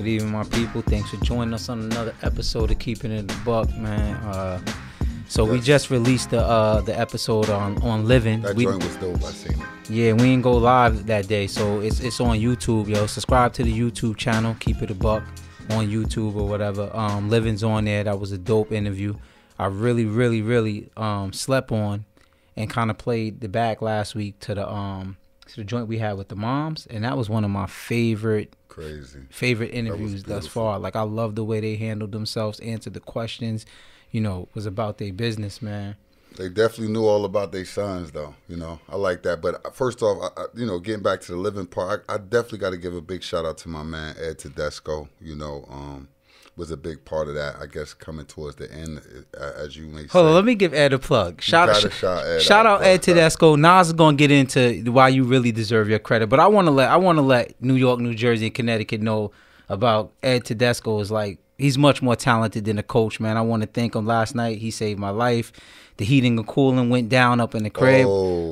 Good evening, my people. Thanks for joining us on another episode of Keeping It a Buck, man. So we just released the episode on living. That joint was dope. I seen it. Yeah, we didn't go live that day, so it's on YouTube, yo. Subscribe to the YouTube channel, Keep It a Buck, on YouTube or whatever. Living's on there. That was a dope interview. I really slept on and kind of played the back last week to the joint we had with the moms, and that was one of my favorite interviews thus far. Like, I love the way they handled themselves, answered the questions, was about their business, man. They definitely knew all about their sons, though. I like that. But first off, getting back to the living part, I definitely got to give a big shout out to my man Ed Tedesco. Was a big part of that, I guess, coming towards the end, as you may say. Hold on, let me give Ed a plug. Shout out Ed Tedesco. Nas is gonna get into why you really deserve your credit, but I want to let New York, New Jersey, and Connecticut know about Ed Tedesco. Is like, he's much more talented than a coach, man. I want to thank him. Last night he saved my life. The heating and cooling went down up in the crib.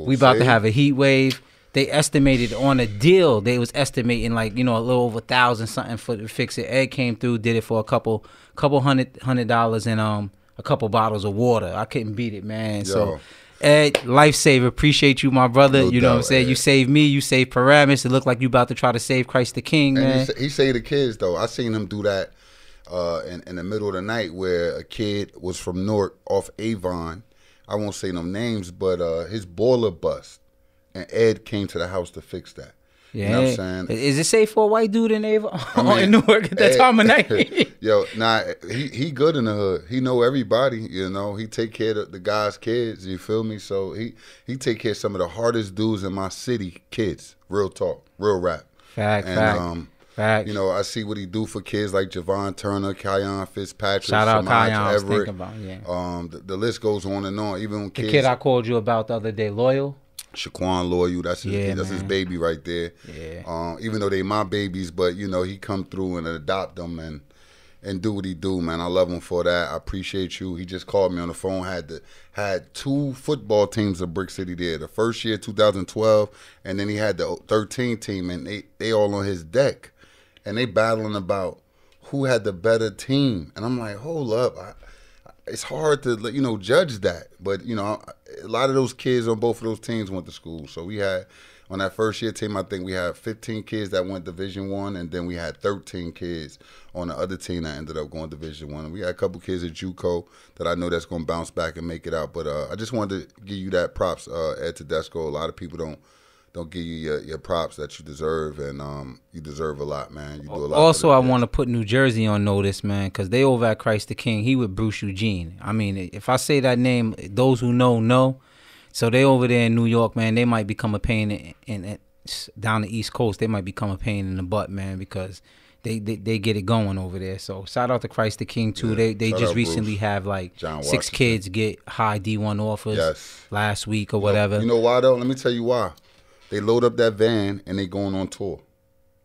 We about to have a heat wave. They estimated on a deal. They was estimating like, a little over 1,000 something to fix it. Ed came through, did it for a couple $100 and a couple bottles of water. I couldn't beat it, man. Yo. So Ed, lifesaver, appreciate you, my brother. You know what I'm saying? Ed. You saved me. You saved Paramus. It looked like you about to try to save Christ the King, man. And he saved the kids though. I seen him do that in the middle of the night where a kid was from Newark off Avon. I won't say no names, but his boiler bust. And Ed came to the house to fix that. Yeah. You know what I'm saying? Is it safe for a white dude in Avon in Newark at that time of night? He good in the hood. He know everybody, He take care of the guys' kids, you feel me? So he take care of some of the hardest dudes in my city, kids. Real talk, real rap. Fact. I see what he do for kids like Javon Turner, Kyon Fitzpatrick, shout out Kyon, Everett. About, the list goes on and on. Even when the kid I called you about the other day, Loyal. Shaquan Loyal, that's his baby right there. Yeah. Even though they my babies, but he come through and adopt them and do what he do, man. I love him for that. I appreciate you. He just called me on the phone. Had 2 football teams of Brick City there. The first year, 2012, and then he had the 13 team, and they all on his deck, and they battling about who had the better team. And I'm like, hold up. It's hard to judge that, but a lot of those kids on both of those teams went to school. So we had, on that first year team, I think we had 15 kids that went Division I, and then we had 13 kids on the other team that ended up going Division I. We had a couple kids at JUCO that I know that's going to bounce back and make it out. But I just wanted to give you that props, Ed Tedesco. A lot of people don't give you your props that you deserve, and you deserve a lot, man. You do a lot. Also, I want to put New Jersey on notice, man, because they over at Christ the King. He with Bruce Eugene. I mean, if I say that name, those who know. So they over there in New York, man. They might become a pain in down the East Coast. They might become a pain in the butt, man, because they get it going over there. So shout out to Christ the King too. Yeah, they just recently have like 6 kids get high D1 offers last week or whatever. You know why though? Let me tell you why. They load up that van and they going on tour.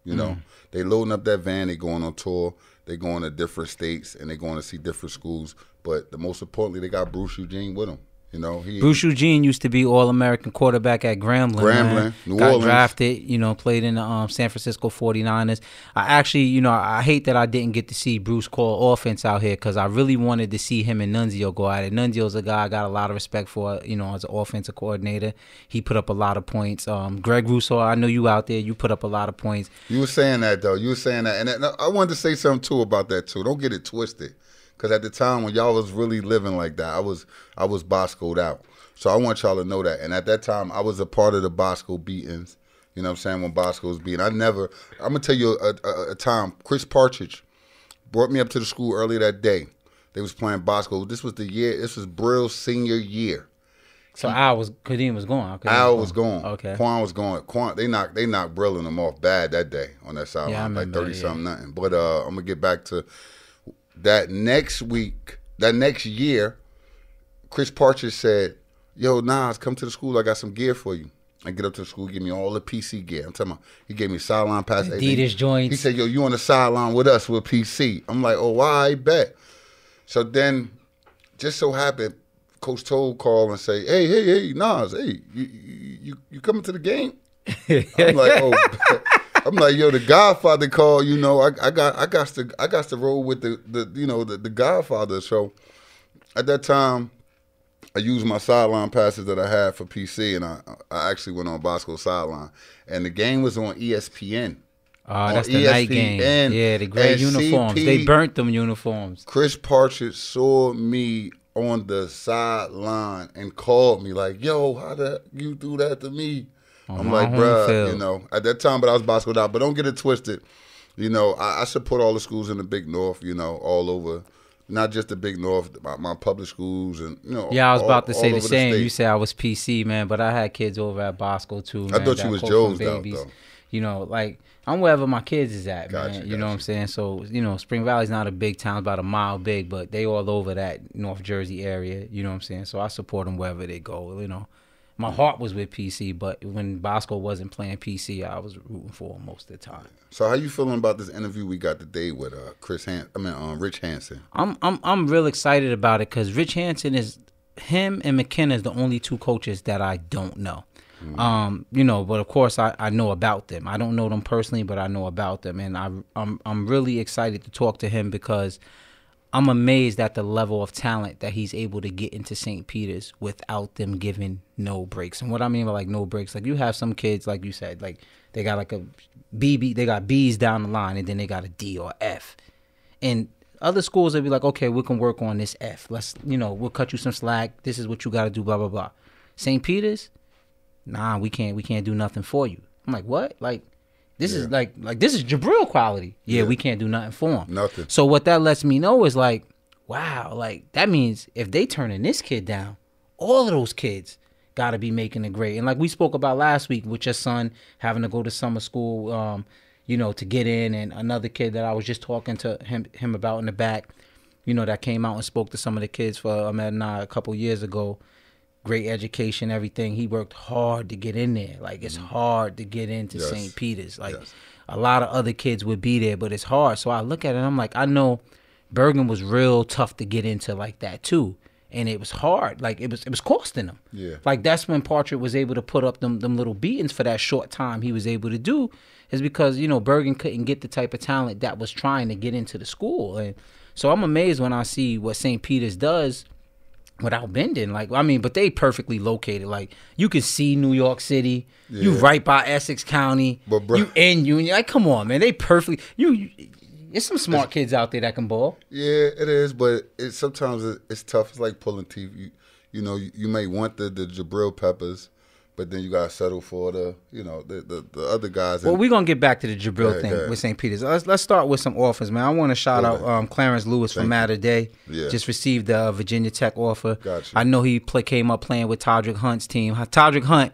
They loading up that van, they going on tour. They going to different states and they going to see different schools. But the most importantly, they got Bruce Eugene with them. Bruce Eugene used to be All-American quarterback at Grambling, New Orleans. Got drafted, played in the San Francisco 49ers. I actually, I hate that I didn't get to see Bruce call offense out here because I really wanted to see him and Nunzio go at it. Nunzio's a guy I got a lot of respect for, as an offensive coordinator. He put up a lot of points. Greg Russo, I know you out there. You put up a lot of points. You were saying that, though. And I wanted to say something, too, about that, too. Don't get it twisted. Because at the time when y'all was really living like that, I was Bosco'd out. So I want y'all to know that. And at that time, I was a part of the Bosco beatings. You know what I'm saying? When Bosco was beating. I'm going to tell you a time. Chris Partridge brought me up to the school earlier that day. They was playing Bosco. This was Brill's senior year. So Kadeem was gone. Al was gone. Okay. Quan was gone. They knocked Brill and them off bad that day on that sideline. Like 30-something nothing. But I'm going to get back to that next year, Chris Partridge said, yo, Nas, come to the school. I got some gear for you. I get up to the school, give me all the PC gear. I'm talking about, he gave me sideline pass. Adidas joints. He said, yo, you on the sideline with us with PC. I'm like, oh, why? I bet. So then, just so happened, Coach Toad called and say, hey, Nas, hey, you coming to the game? I'm like, oh, I'm like, yo, the Godfather called. You know, I got to roll with the Godfather. So at that time, I used my sideline passes that I had for PC, and I actually went on Bosco's sideline, and the game was on ESPN. That's the night game. Yeah, the gray uniforms. They burnt them uniforms. Chris Partridge saw me on the sideline and called me like, yo, how the you do that to me? I'm like, bruh, you know, at that time, but I was Bosco out. But don't get it twisted. You know, I support all the schools in the Big North, you know, all over. Not just the Big North, my public schools and, you know. Yeah, I was about to say the same. You said I was PC, man, but I had kids over at Bosco, too, man. I thought you was Joe's out, though. You know, like, I'm wherever my kids is at, man. You know what I'm saying? So, you know, Spring Valley's not a big town, about a mile big, but they all over that North Jersey area. You know what I'm saying? So I support them wherever they go, you know. My heart was with PC, but when Bosco wasn't playing PC, I was rooting for him most of the time. So how you feeling about this interview we got today with Rich Hansen? I'm real excited about it because Rich Hansen him and McKenna is the only two coaches that I don't know. You know, but of course I know about them. I don't know them personally, but I know about them, and I'm really excited to talk to him because I'm amazed at the level of talent that he's able to get into St. Peter's without them giving no breaks. And what I mean by like no breaks, like you have some kids, like you said, like they got like a BB, they got B's down the line, and then they got a D or F. And other schools will be like, okay, we can work on this F. Let's, you know, we'll cut you some slack. This is what you got to do, blah blah blah. St. Peter's, nah, we can't do nothing for you. I'm like, what? Like, this is like this is Jabril quality. Yeah, we can't do nothing for him. Nothing. So what that lets me know is like, wow, like that means if they turning this kid down, all of those kids got to be making a grade. And like we spoke about last week with your son having to go to summer school, you know, to get in, and another kid that I was just talking to him about in the back, you know, that came out and spoke to some of the kids for Ahmed and I a couple years ago. Great education, everything. He worked hard to get in there. Like, it's hard to get into St. Peter's. Like, a lot of other kids would be there, but it's hard. So I look at it and I'm like, I know Bergen was real tough to get into like that too. And it was hard. Like, it was costing him. Yeah. Like, that's when Partridge was able to put up them little beatings for that short time he was able to do, is because, you know, Bergen couldn't get the type of talent that was trying to get into the school. And so I'm amazed when I see what St. Peter's does without bending. Like, I mean, but they perfectly located. Like, you can see New York City. Yeah. You right by Essex County. But bro, you in Union. Like, come on, man. They perfectly. There's some smart kids out there that can ball. Yeah, it is, but sometimes it's tough. It's like pulling teeth. You know, you may want the Jabril Peppers, but then you gotta settle for the other guys. Well, we're gonna get back to the Jabril thing with St. Peter's. Let's start with some offers, man. I want to shout out Clarence Lewis from Matter Day. Yeah. Just received the Virginia Tech offer. Gotcha. I know he came up playing with Todrick Hunt's team. Todrick Hunt,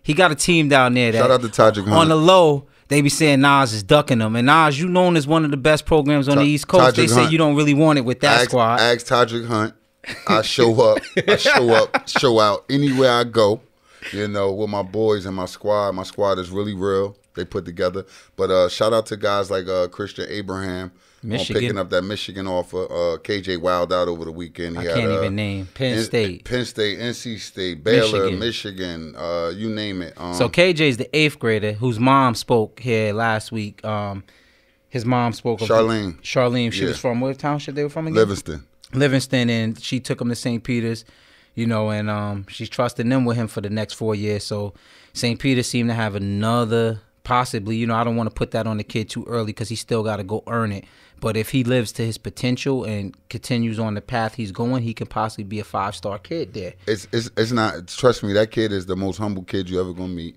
he got a team down there. Shout out to Todrick Hunt. On the low, they be saying Nas is ducking them. And Nas, you known as one of the best programs on the East Coast. They say you don't really want it with that squad. Ask Todrick Hunt. I show up, show out anywhere I go. You know, with my boys and my squad. My squad is really real. They put together. But shout out to guys like Christian Abraham on picking up that Michigan offer. KJ wilded out over the weekend. I can't even name. Penn State, NC State, Baylor, Michigan, you name it. So KJ's the 8th grader whose mom spoke here last week. His mom spoke of Charlene. She was from what township they were from again? Livingston, and she took him to St. Peter's. You know, and she's trusting them with him for the next 4 years. So St. Peter seemed to have another, possibly, you know, I don't want to put that on the kid too early because he still got to go earn it. But if he lives to his potential and continues on the path he's going, he could possibly be a 5-star kid there. It's not, trust me, that kid is the most humble kid you ever going to meet.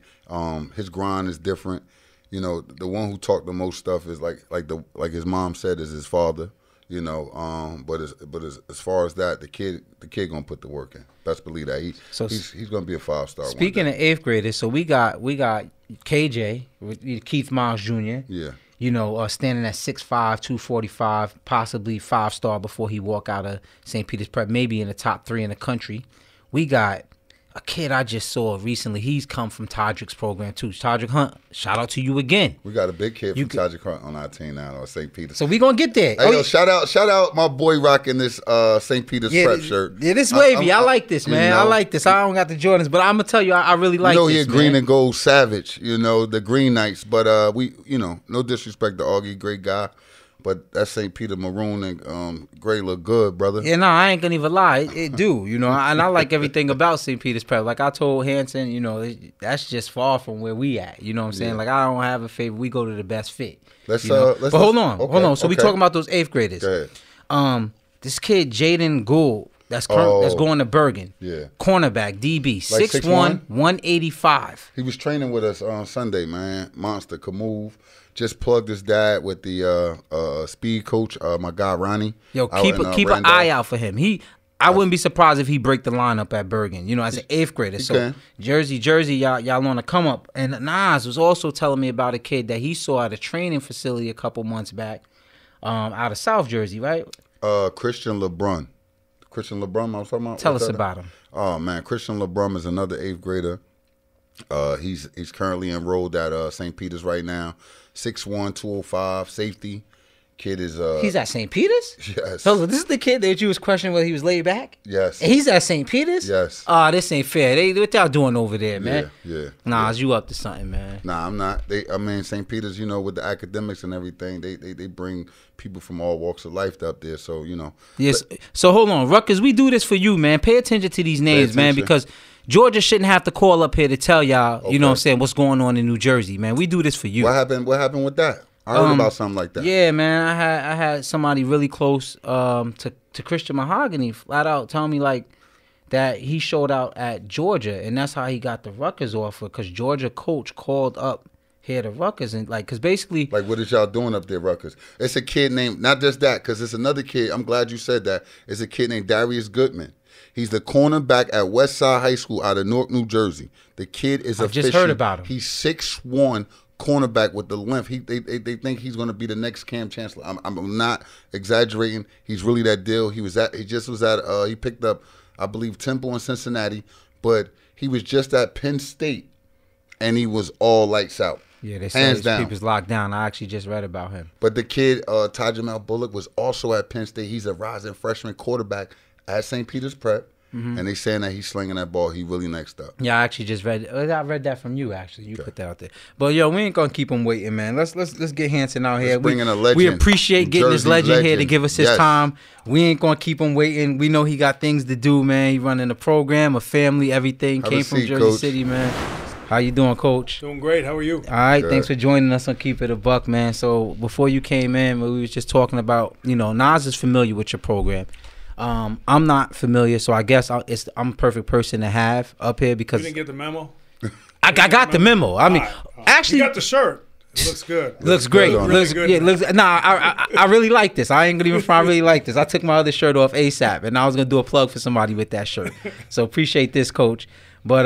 His grind is different. You know, the one who talked the most stuff is like his mom said, is his father. You know, but as far as that, the kid gonna put the work in. Best believe that he's gonna be a 5-star. Speaking of 8th graders, so we got KJ, Keith Miles Jr. Yeah. You know, standing at 6'5", 245, possibly 5-star before he walk out of St. Peter's Prep, maybe in the top 3 in the country. We got a kid I just saw recently. He's come from Todrick's program too. Todrick Hunt, shout out to you again. We got a big kid from Todrick Hunt on our team now, or St. Peter's. So we gonna get there. Hey, yo, shout out my boy rocking this St. Peter's prep shirt. Yeah, this wavy. I like this, man. I like this. I don't got the Jordans, but I'm gonna tell you, I really like this. He a green and gold savage. The Green Knights. But we, no disrespect to Augie, great guy. But that St. Peter maroon and gray look good, brother. Yeah, no, I ain't gonna even lie. It do, and I like everything about St. Peter's prep. Like I told Hansen, that's just far from where we at. You know what I'm saying? Yeah. Like I don't have a favorite. We go to the best fit. But hold on. So we talking about those 8th graders. Go ahead. This kid Jaden Gould, that's going to Bergen. Yeah. Cornerback, DB, 6'1", 185. He was training with us on Sunday, man. Monster, could move. Just plugged his dad with the speed coach, my guy Ronnie. Yo, keep an eye out for him. I wouldn't be surprised if he break the lineup at Bergen. As an 8th grader. So Jersey, y'all on the come up. And Nas was also telling me about a kid that he saw at a training facility a couple months back, out of South Jersey, right? Christian LeBron. Christian LeBron, I was talking about. Tell us about him. Oh man, Christian LeBron is another 8th grader. He's currently enrolled at St. Peter's right now. 6'1", 205, safety. Kid is he's at St. Peter's? Yes. So this is the kid that you was questioning whether he was laid back? Yes. And he's at St. Peter's? Yes. This ain't fair. What y'all doing over there, man? Yeah. Nah, you up to something, man. Nah, I'm not. St. Peter's, with the academics and everything, they bring people from all walks of life up there, so, Yes. So hold on, Rutgers, we do this for you, man. Pay attention to these names, man, because Georgia shouldn't have to call up here to tell y'all, you know what I'm saying, what's going on in New Jersey, man. We do this for you. What happened with that? I heard about something like that. Yeah, man. I had somebody really close to Christian Mahogany flat out telling me like that he showed out at Georgia, and that's how he got the Rutgers offer, because Georgia coach called up here to Rutgers, and because basically, what is y'all doing up there, Rutgers? It's a kid named, not just that, because it's another kid. I'm glad you said that. It's a kid named Darius Goodman. He's the cornerback at Westside High School out of Newark, New Jersey. The kid is I just heard about him. He's 6'1", cornerback with the length. They think he's going to be the next Cam Chancellor. I'm not exaggerating. He's really that deal. He picked up, I believe, Temple in Cincinnati, but he was just at Penn State, and he was all lights out. Yeah, they say his people's locked down. I actually just read about him. But the kid, Tajamel Bullock, was also at Penn State. He's a rising freshman quarterback at St. Peter's Prep. Mm-hmm. And they saying that he's slinging that ball. He really next up. Yeah, I actually just read. I read that from you. Actually, you put that out there. But yo, we ain't gonna keep him waiting, man. Let's get Hansen out here. Bringing a legend. We appreciate getting this legend here to give us his time. We ain't gonna keep him waiting. We know he got things to do, man. He running a program, a family, everything. Came from Jersey City, man. How you doing, Coach? Doing great. How are you? All right. Good. Thanks for joining us on Keep It a Buck, man. So before you came in, we was just talking about, Nas is familiar with your program. I'm not familiar, so I guess I'm a perfect person to have up here because you didn't get the memo. I got the memo. I mean, actually, you got the shirt. It looks good. Looks great. Looks good. Yeah, I really like this. I ain't gonna even front. I really like this. I took my other shirt off ASAP, and I was gonna do a plug for somebody with that shirt. So appreciate this, Coach. But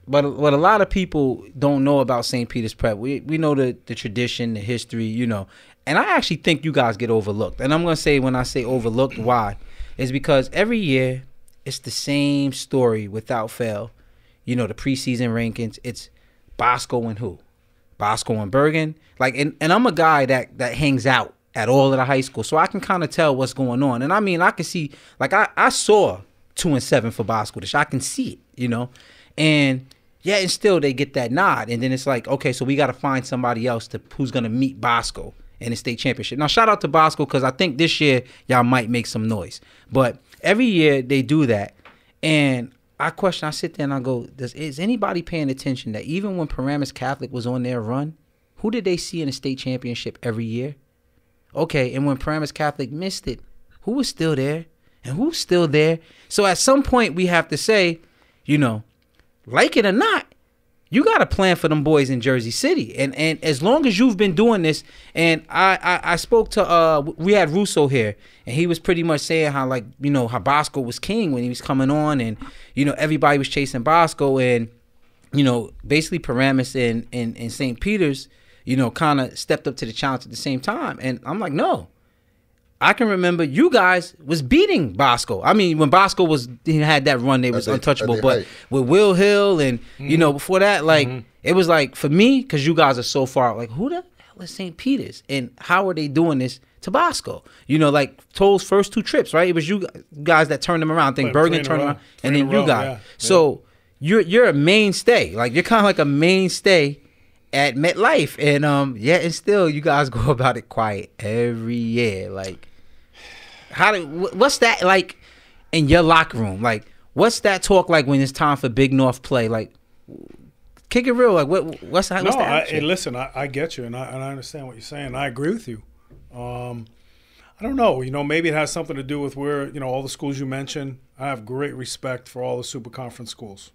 But what a lot of people don't know about St. Peter's Prep, we know the tradition, the history, And I actually think you guys get overlooked. And I'm going to say, when I say overlooked, why? Is because every year it's the same story without fail. The preseason rankings, it's Bosco and who? Bosco and Bergen. And I'm a guy that hangs out at all of the high school, so I can kind of tell what's going on. And I mean, I can see, I saw 2-7 for Bosco. I can see it, And yeah, and still they get that nod. And then it's like, okay, so we got to find somebody else who's going to meet Bosco in the state championship. Now, shout out to Bosco, because I think this year y'all might make some noise. But every year they do that. And I sit there and I go, is anybody paying attention that even when Paramus Catholic was on their run, who did they see in the state championship every year? Okay, and when Paramus Catholic missed it, who was still there? And who's still there? So at some point we have to say, like it or not, you got a plan for them boys in Jersey City. And as long as you've been doing this, and I spoke to, we had Russo here, and he was pretty much saying how, how Bosco was king when he was coming on, and, everybody was chasing Bosco, and, basically Paramus and St. Peter's, kind of stepped up to the challenge at the same time. And I'm like, no. I can remember you guys was beating Bosco. I mean, when Bosco he had that run, they was untouchable. But with Will Hill and before that, like it was like for me, because you guys are so far. Like who the hell is St. Peter's, and how are they doing this to Bosco? Like Toll's first 2 trips, right? It was you guys that turned them around. I think Bergen turned them around, and then you guys. So you're a mainstay. Like you're kind of like a mainstay at MetLife, and and still you guys go about it quiet every year. Like, what's that like in your locker room? Like, what's that talk like when it's time for Big North play? Like, kick it real. Like, what's that? No, listen, I get you, and I understand what you're saying. I agree with you. I don't know. Maybe it has something to do with where all the schools you mentioned. I have great respect for all the super conference schools.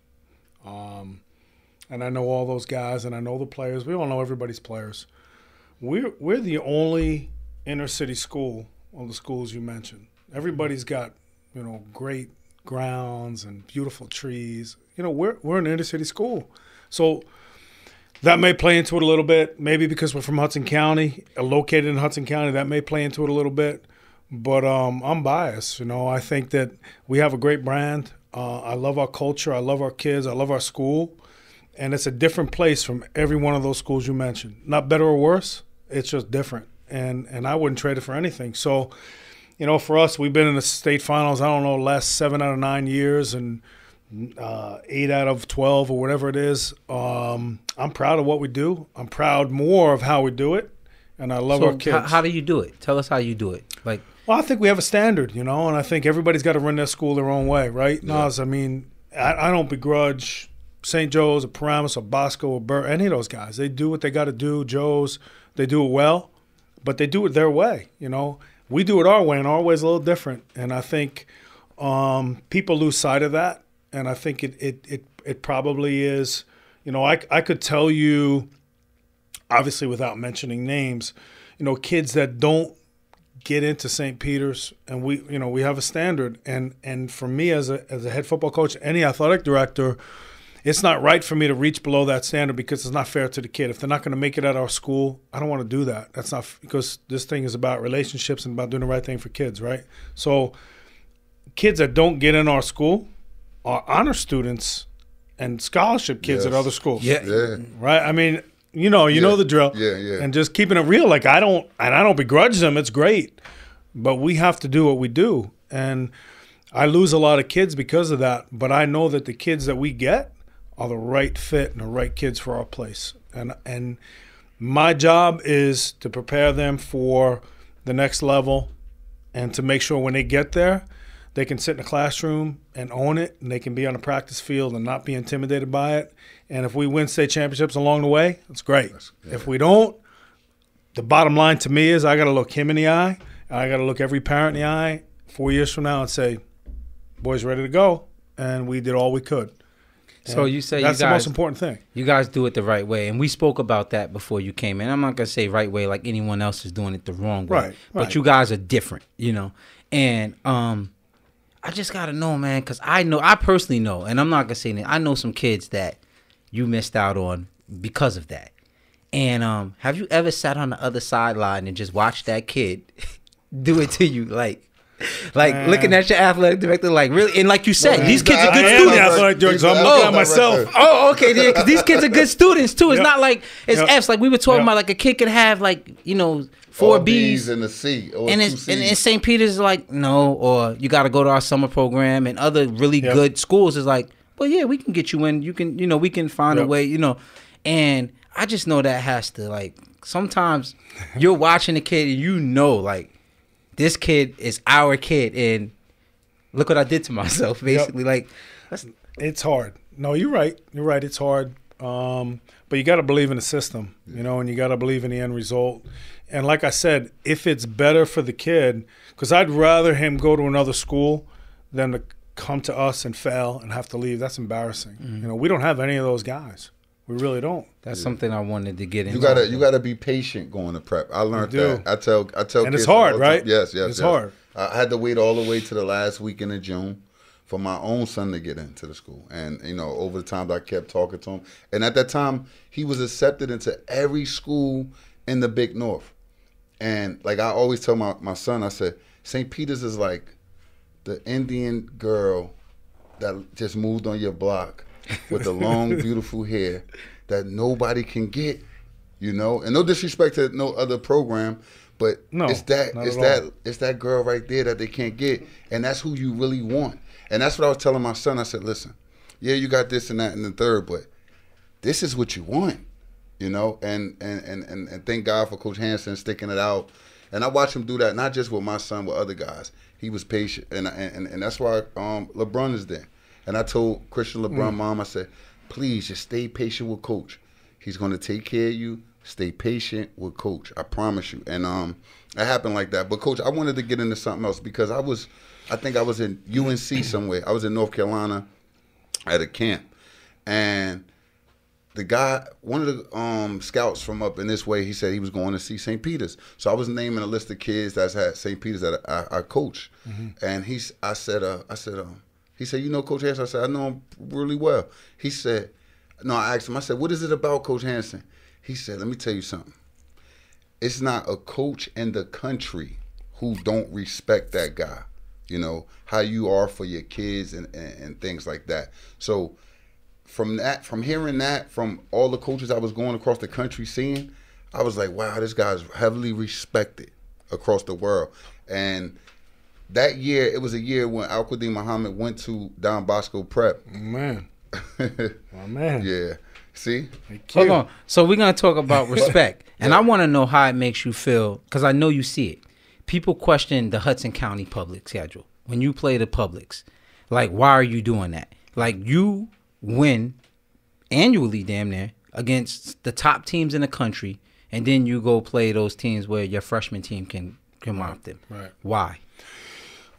And I know all those guys, and I know the players. We all know everybody's players. We're the only inner city school of the schools you mentioned. Everybody's got great grounds and beautiful trees. We're an inner city school, so that may play into it a little bit. Maybe because we're from Hudson County, located in Hudson County, that may play into it a little bit. But I'm biased. I think that we have a great brand. I love our culture. I love our kids. I love our school. And it's a different place from every one of those schools you mentioned. Not better or worse. It's just different. And I wouldn't trade it for anything. So, for us, we've been in the state finals, I don't know, last 7 out of 9 years and 8 out of 12 or whatever it is. I'm proud of what we do. I'm proud more of how we do it. And I love our kids. How do you do it? Tell us how you do it. Well, I think we have a standard, and I think everybody's got to run their school their own way, right? Yeah. Nas, I mean, I don't begrudge St. Joe's or Paramus or Bosco or Burr, any of those guys. They do what they got to do. Joe's, they do it well, but they do it their way. We do it our way, and our way is a little different. And I think people lose sight of that. And I think it probably is. I could tell you, obviously without mentioning names, kids that don't get into St. Peter's, and we have a standard. And for me as a head football coach, any athletic director, it's not right for me to reach below that standard because it's not fair to the kid. If they're not going to make it at our school, I don't want to do that. That's not because this thing is about relationships and about doing the right thing for kids, right? So kids that don't get in our school are honor students and scholarship kids at other schools. Yeah. Right? I mean, you know the drill. Yeah. And just keeping it real. Like I don't begrudge them. It's great. But we have to do what we do. And I lose a lot of kids because of that. But I know that the kids that we get are the right fit and the right kids for our place. And my job is to prepare them for the next level and to make sure when they get there, they can sit in the classroom and own it, and they can be on the practice field and not be intimidated by it. And if we win state championships along the way, that's great. If we don't, the bottom line to me is I got to look him in the eye, and I got to look every parent in the eye 4 years from now and say, boys ready to go, and we did all we could. So you say that's the most important thing. You guys do it the right way, and we spoke about that before you came in. I'm not gonna say right way like anyone else is doing it the wrong way, right. But you guys are different, And I just gotta know, man, because I personally know, and I'm not gonna say that I know some kids that you missed out on because of that. And have you ever sat on the other sideline and just watched that kid do it to you, looking at your athletic director, like really, and like you said, these kids are good students. Athletic director, so I'm looking at myself. Oh, okay, yeah, because these kids are good students too. It's not like it's F's. Like we were talking about, like a kid could have 4 B's and a C, or and in St. Peter's like no, or you got to go to our summer program, and other really good schools is like, well, yeah, we can get you in. You can, we can find a way, And I just know that has to sometimes you're watching a kid and this kid is our kid, and look what I did to myself, basically. It's hard. No, you're right. You're right. It's hard. But you got to believe in the system, and you got to believe in the end result. And like I said, if it's better for the kid, because I'd rather him go to another school than to come to us and fail and have to leave. That's embarrassing. Mm-hmm. We don't have any of those guys. We really don't. That's something I wanted to get into. You gotta be patient going to prep. I learned that. I tell and kids it's hard, right? Yes. It's hard. I had to wait all the way to the last weekend of June for my own son to get into the school. And, over the time I kept talking to him. And at that time, he was accepted into every school in the Big North. And like I always tell my son, I said, St. Peter's is like the Indian girl that just moved on your block with the long, beautiful hair that nobody can get, you know. And no disrespect to no other program, but it's that girl right there that they can't get, and that's who you really want. And that's what I was telling my son. I said, listen, yeah, you got this and that and the third, but this is what you want, you know. And thank God for Coach Hansen sticking it out. And I watched him do that, not just with my son, with other guys. He was patient, and that's why LeBron is there. And I told Christian LeBron mom, I said, please just stay patient with Coach. He's going to take care of you. Stay patient with Coach. I promise you. And it happened like that. But Coach, I wanted to get into something else because I think I was in UNC somewhere. I was in North Carolina at a camp, and the guy, one of the scouts from up in this way, he said he was going to see St. Peter's. So I was naming a list of kids that's had St. Peter's that I coach. And he said, you know Coach Hansen? I said, I know him really well. He said, no, I asked him, I said, what is it about Coach Hansen? He said, let me tell you something. It's not a coach in the country who don't respect that guy. You know, how you are for your kids and things like that. So from hearing that from all the coaches I was going across the country seeing, I was like, wow, this guy's heavily respected across the world. And that year, it was a year when Al-Qadim Muhammad went to Don Bosco Prep. Man. My man. Yeah. See? Hold on. So we're going to talk about respect. And I want to know how it makes you feel, because I know you see it. People question the Hudson County public schedule. When you play the publics, like, why are you doing that? Like, you win annually, damn near, against the top teams in the country, and then you go play those teams where your freshman team can mop them. Right. Why?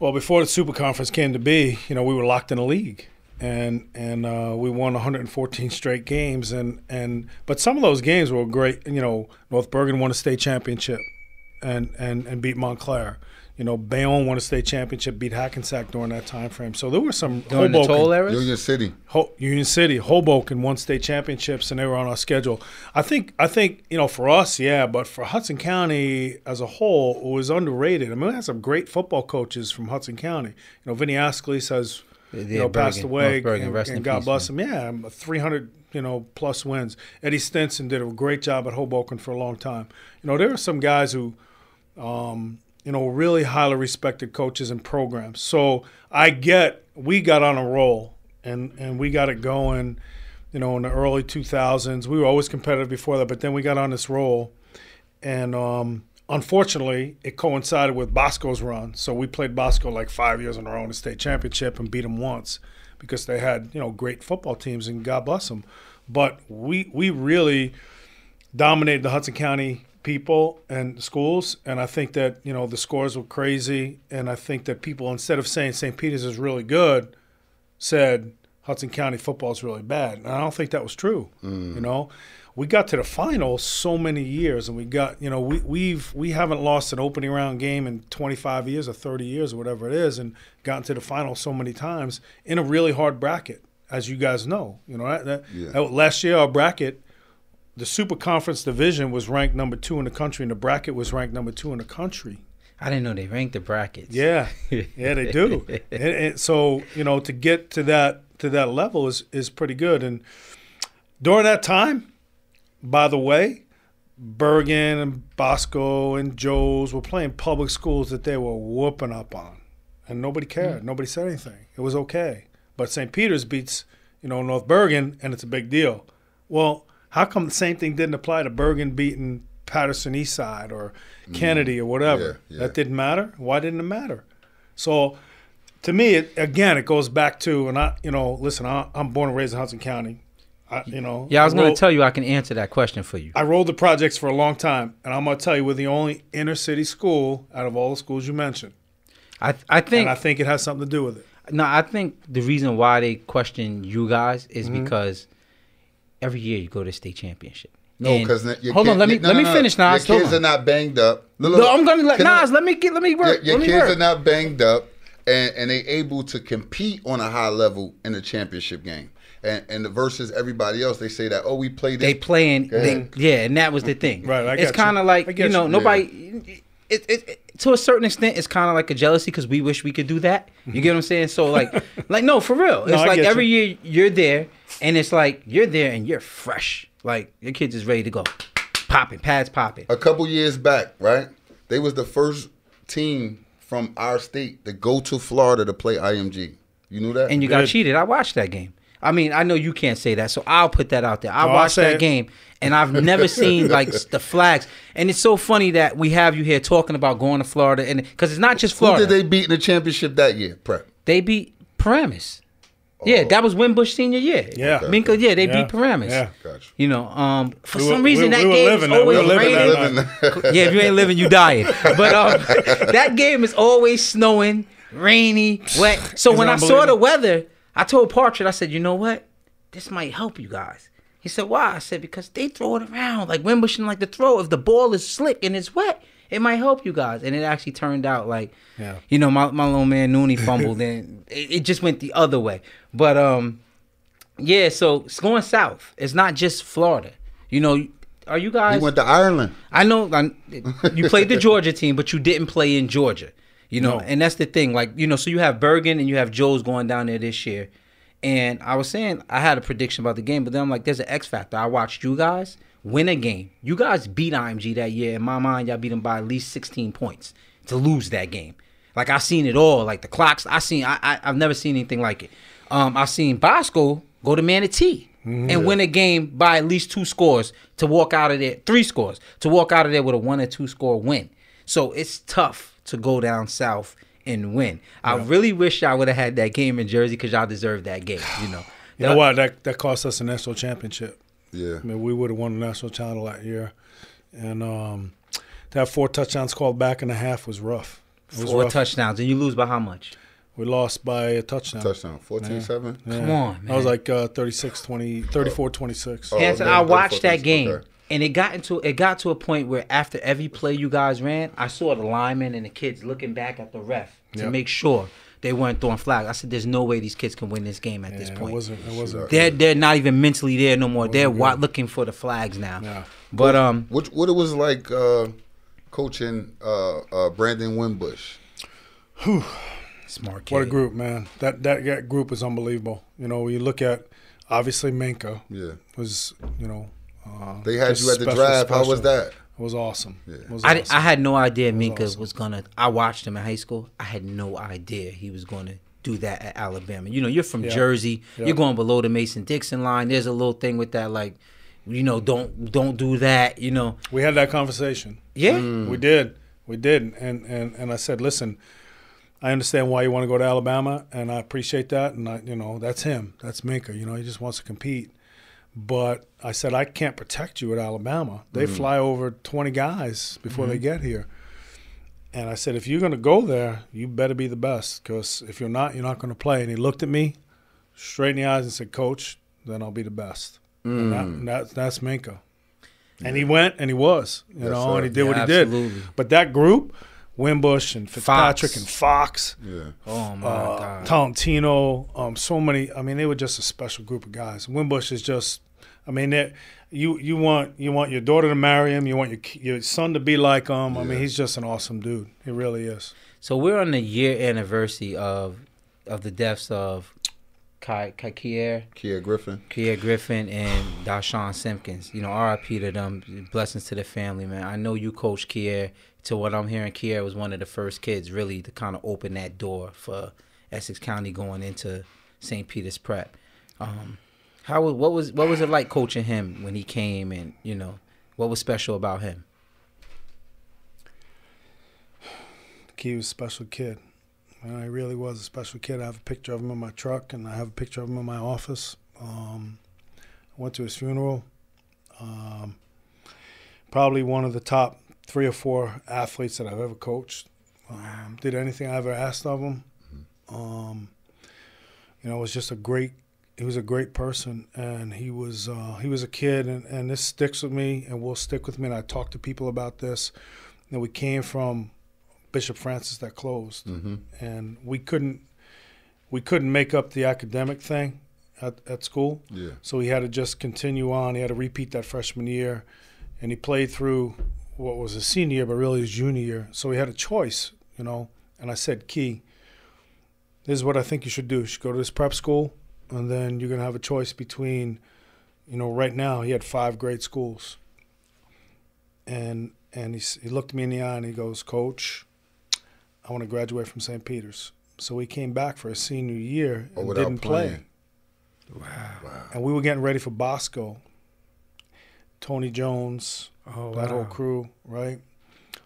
Well, before the Super Conference came to be, you know, we were locked in a league, and we won 114 straight games, but some of those games were great. You know, North Bergen won a state championship, and beat Montclair. You know, Bayonne won a state championship, beat Hackensack during that time frame. So there were some during the toll eras? Union City, Hoboken won state championships, and they were on our schedule. I think you know, for us, yeah, but for Hudson County as a whole, it was underrated. I mean, we had some great football coaches from Hudson County. You know, Vinny Ascalise has passed away, and God bless him. Yeah, 300 plus wins. Eddie Stinson did a great job at Hoboken for a long time. You know, there are some guys who really highly respected coaches and programs. So we got on a roll, and we got it going, you know, in the early 2000s. We were always competitive before that, but then we got on this roll. And unfortunately, it coincided with Bosco's run. So we played Bosco like 5 years in a row in the state championship and beat them once because they had, you know, great football teams, and God bless them. But we really dominated the Hudson County people and schools, and I think that, you know, the scores were crazy, and I think that people, instead of saying St. Peter's is really good, said Hudson County football is really bad. And I don't think that was true. You know, we got to the finals so many years, and we got, you know, we haven't lost an opening round game in 25 years or 30 years or whatever it is, and gotten to the finals so many times in a really hard bracket, as you guys know. You know, last year our bracket, the Super Conference division was ranked number 2 in the country, and the bracket was ranked number 2 in the country. I didn't know they ranked the brackets. Yeah, they do. and so, you know, to get to that level is pretty good. And during that time, by the way, Bergen and Bosco and Joe's were playing public schools that they were whooping up on, and nobody cared. Nobody said anything. It was okay. But St. Peter's beats, you know, North Bergen, and it's a big deal. Well, how come the same thing didn't apply to Bergen beating Patterson Eastside or Kennedy or whatever? Yeah. That didn't matter? Why didn't it matter? So, to me, it goes back to, and I'm born and raised in Hudson County. I was going to tell you I can answer that question for you. I rolled the projects for a long time, and I'm going to tell you we're the only inner city school out of all the schools you mentioned. I think it has something to do with it. No, I think the reason why they question you guys is because every year you go to state championship. No, because hold on, let me finish, Nas. Your kids are not banged up. No, I'm gonna let Nas. Let me work. Your kids are not banged up, and they able to compete on a high level in the championship game. And versus everybody else, they say that, oh, we played it. They playing, and that was the thing. Right, it's kind of like, nobody, to a certain extent, it's kind of like a jealousy because we wish we could do that. You get what I'm saying? So, like no, for real. It's like every year you're there, and it's like you're there and you're fresh. Like, your kids is ready to go. Popping, pads popping. A couple years back, right? They was the first team from our state to go to Florida to play IMG. You knew that? And you got cheated. I watched that game. I mean, I know you can't say that, so I'll put that out there. I watched that game, and I've never seen, like, the flags. And it's so funny that we have you here talking about going to Florida, and because it's not just Florida. Who did they beat in the championship that year, Prep? They beat Paramus. Yeah, that was Wimbush senior year. Yeah. Okay. Minka, they beat Paramus. Yeah. Gotcha. You know, for some reason that game is always raining. Yeah, if you ain't living, you dying. But that game is always snowing, rainy, wet. So when I saw the weather, I told Partridge, I said, you know what? This might help you guys. He said, why? I said, because they throw it around. Like, Wimbush didn't like to throw. If the ball is slick and it's wet, it might help you guys. And it actually turned out like, you know, my little man Nooney fumbled and it just went the other way. But, so it's going south. It's not just Florida. You know, are you guys... You went to Ireland. I know you played the Georgia team, but you didn't play in Georgia. You know, and that's the thing. Like, you know, so you have Bergen and you have Joe's going down there this year. And I was saying, I had a prediction about the game, but then I'm like, there's an X factor. I watched you guys win a game. You guys beat IMG that year. In my mind, y'all beat them by at least 16 points to lose that game. Like, I seen it all. Like, the clocks, I've never seen anything like it. I've seen Bosco go to Manatee and win a game by at least 2 scores to walk out of there, 3 scores, to walk out of there with a 1 or 2 score win. So it's tough to go down south and win. I really wish y'all would have had that game in Jersey because y'all deserved that game. You know. You know what? That cost us a national championship. Yeah. I mean, we would have won the national title that year. And to have 4 touchdowns called back in a half was rough. It was 4 rough. touchdowns. And you lose by how much? We lost by a touchdown. 14-7? Yeah. Come on, man. I was like 34-26. Hansen, I watched that game. Okay. And it got to a point where after every play you guys ran, I saw the linemen and the kids looking back at the ref to make sure they weren't throwing flags. I said, "There's no way these kids can win this game at this point." It wasn't. They're not even mentally there no more. They're looking for the flags now. Yeah. But what it was like coaching Brandon Wimbush. Whew. Smart kid. What a group, man! That group is unbelievable. You know, you look at obviously Minka. Yeah. Was they had you at the draft. How was that? It was awesome. Yeah. It was awesome. I had no idea Minka was gonna. I watched him in high school. I had no idea he was gonna do that at Alabama. You know, you're from Jersey. You're going below the Mason-Dixon line. There's a little thing with that, like, you know, don't do that. You know, we had that conversation. Yeah, we did, and I said, listen, I understand why you want to go to Alabama, and I appreciate that, and that's him. That's Minka. You know, he just wants to compete. But I said, I can't protect you at Alabama. They fly over 20 guys before they get here. And I said, if you're going to go there, you better be the best, because if you're not going to play. And he looked at me straight in the eyes and said, Coach, then I'll be the best. And that's Minka. And he went, and he was, and he did what he did. But that group, Wimbush and Fitzpatrick and Fox, oh my God, Tolentino, so many. I mean, they were just a special group of guys. Wimbush is just, I mean, you want your daughter to marry him, you want your son to be like him. I mean, he's just an awesome dude. He really is. So we're on the year anniversary of the deaths of Kia Griffin and Dashawn Simpkins. You know, R.I.P. to them. Blessings to the family, man. I know you coached Kia. To what I'm hearing, Kia was one of the first kids really to kind of open that door for Essex County going into St. Peter's Prep. What was it like coaching him when he came, and you know what was special about him? Kia was a special kid. He really was a special kid. I have a picture of him in my truck, and I have a picture of him in my office. I went to his funeral. Probably one of the top 3 or 4 athletes that I've ever coached. Did anything I ever asked of him. It was just he was a great person, and he was a kid, and this sticks with me and will stick with me, and I talk to people about this. And we came from Bishop Francis that closed, and we couldn't make up the academic thing, at school. Yeah. So he had to just continue on. He had to repeat that freshman year. And he played through what was his senior year, but really his junior year. So he had a choice, you know. And I said, Key, this is what I think you should do. You should go to this prep school, and then you're going to have a choice between, you know, right now he had 5 great schools. And he looked me in the eye and he goes, Coach, I want to graduate from St. Peter's. So he came back for his senior year and didn't play. Wow. And we were getting ready for Bosco. Tony Jones, that whole crew, right?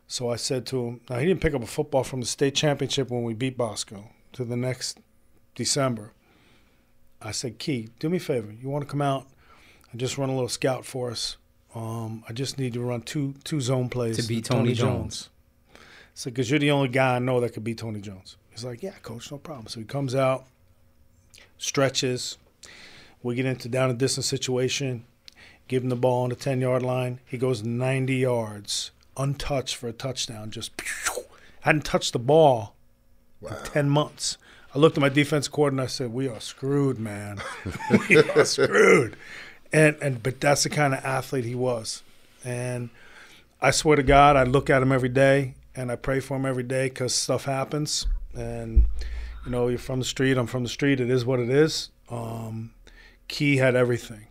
So I said to him, now he didn't pick up a football from the state championship when we beat Bosco to the next December. I said, Key, do me a favor. You want to come out and just run a little scout for us? I just need to run two zone plays to beat Tony Jones. So because you're the only guy I know that could beat Tony Jones. He's like, yeah, Coach, no problem. So he comes out, stretches. We get into down and distance situation. Give him the ball on the 10-yard line. He goes 90 yards, untouched for a touchdown. Just hadn't touched the ball in 10 months. I looked at my defense coordinator and I said, we are screwed, man. We are screwed. But that's the kind of athlete he was. And I swear to God, I look at him every day and I pray for him every day because stuff happens. And, you know, you're from the street, I'm from the street. It is what it is. Key had everything.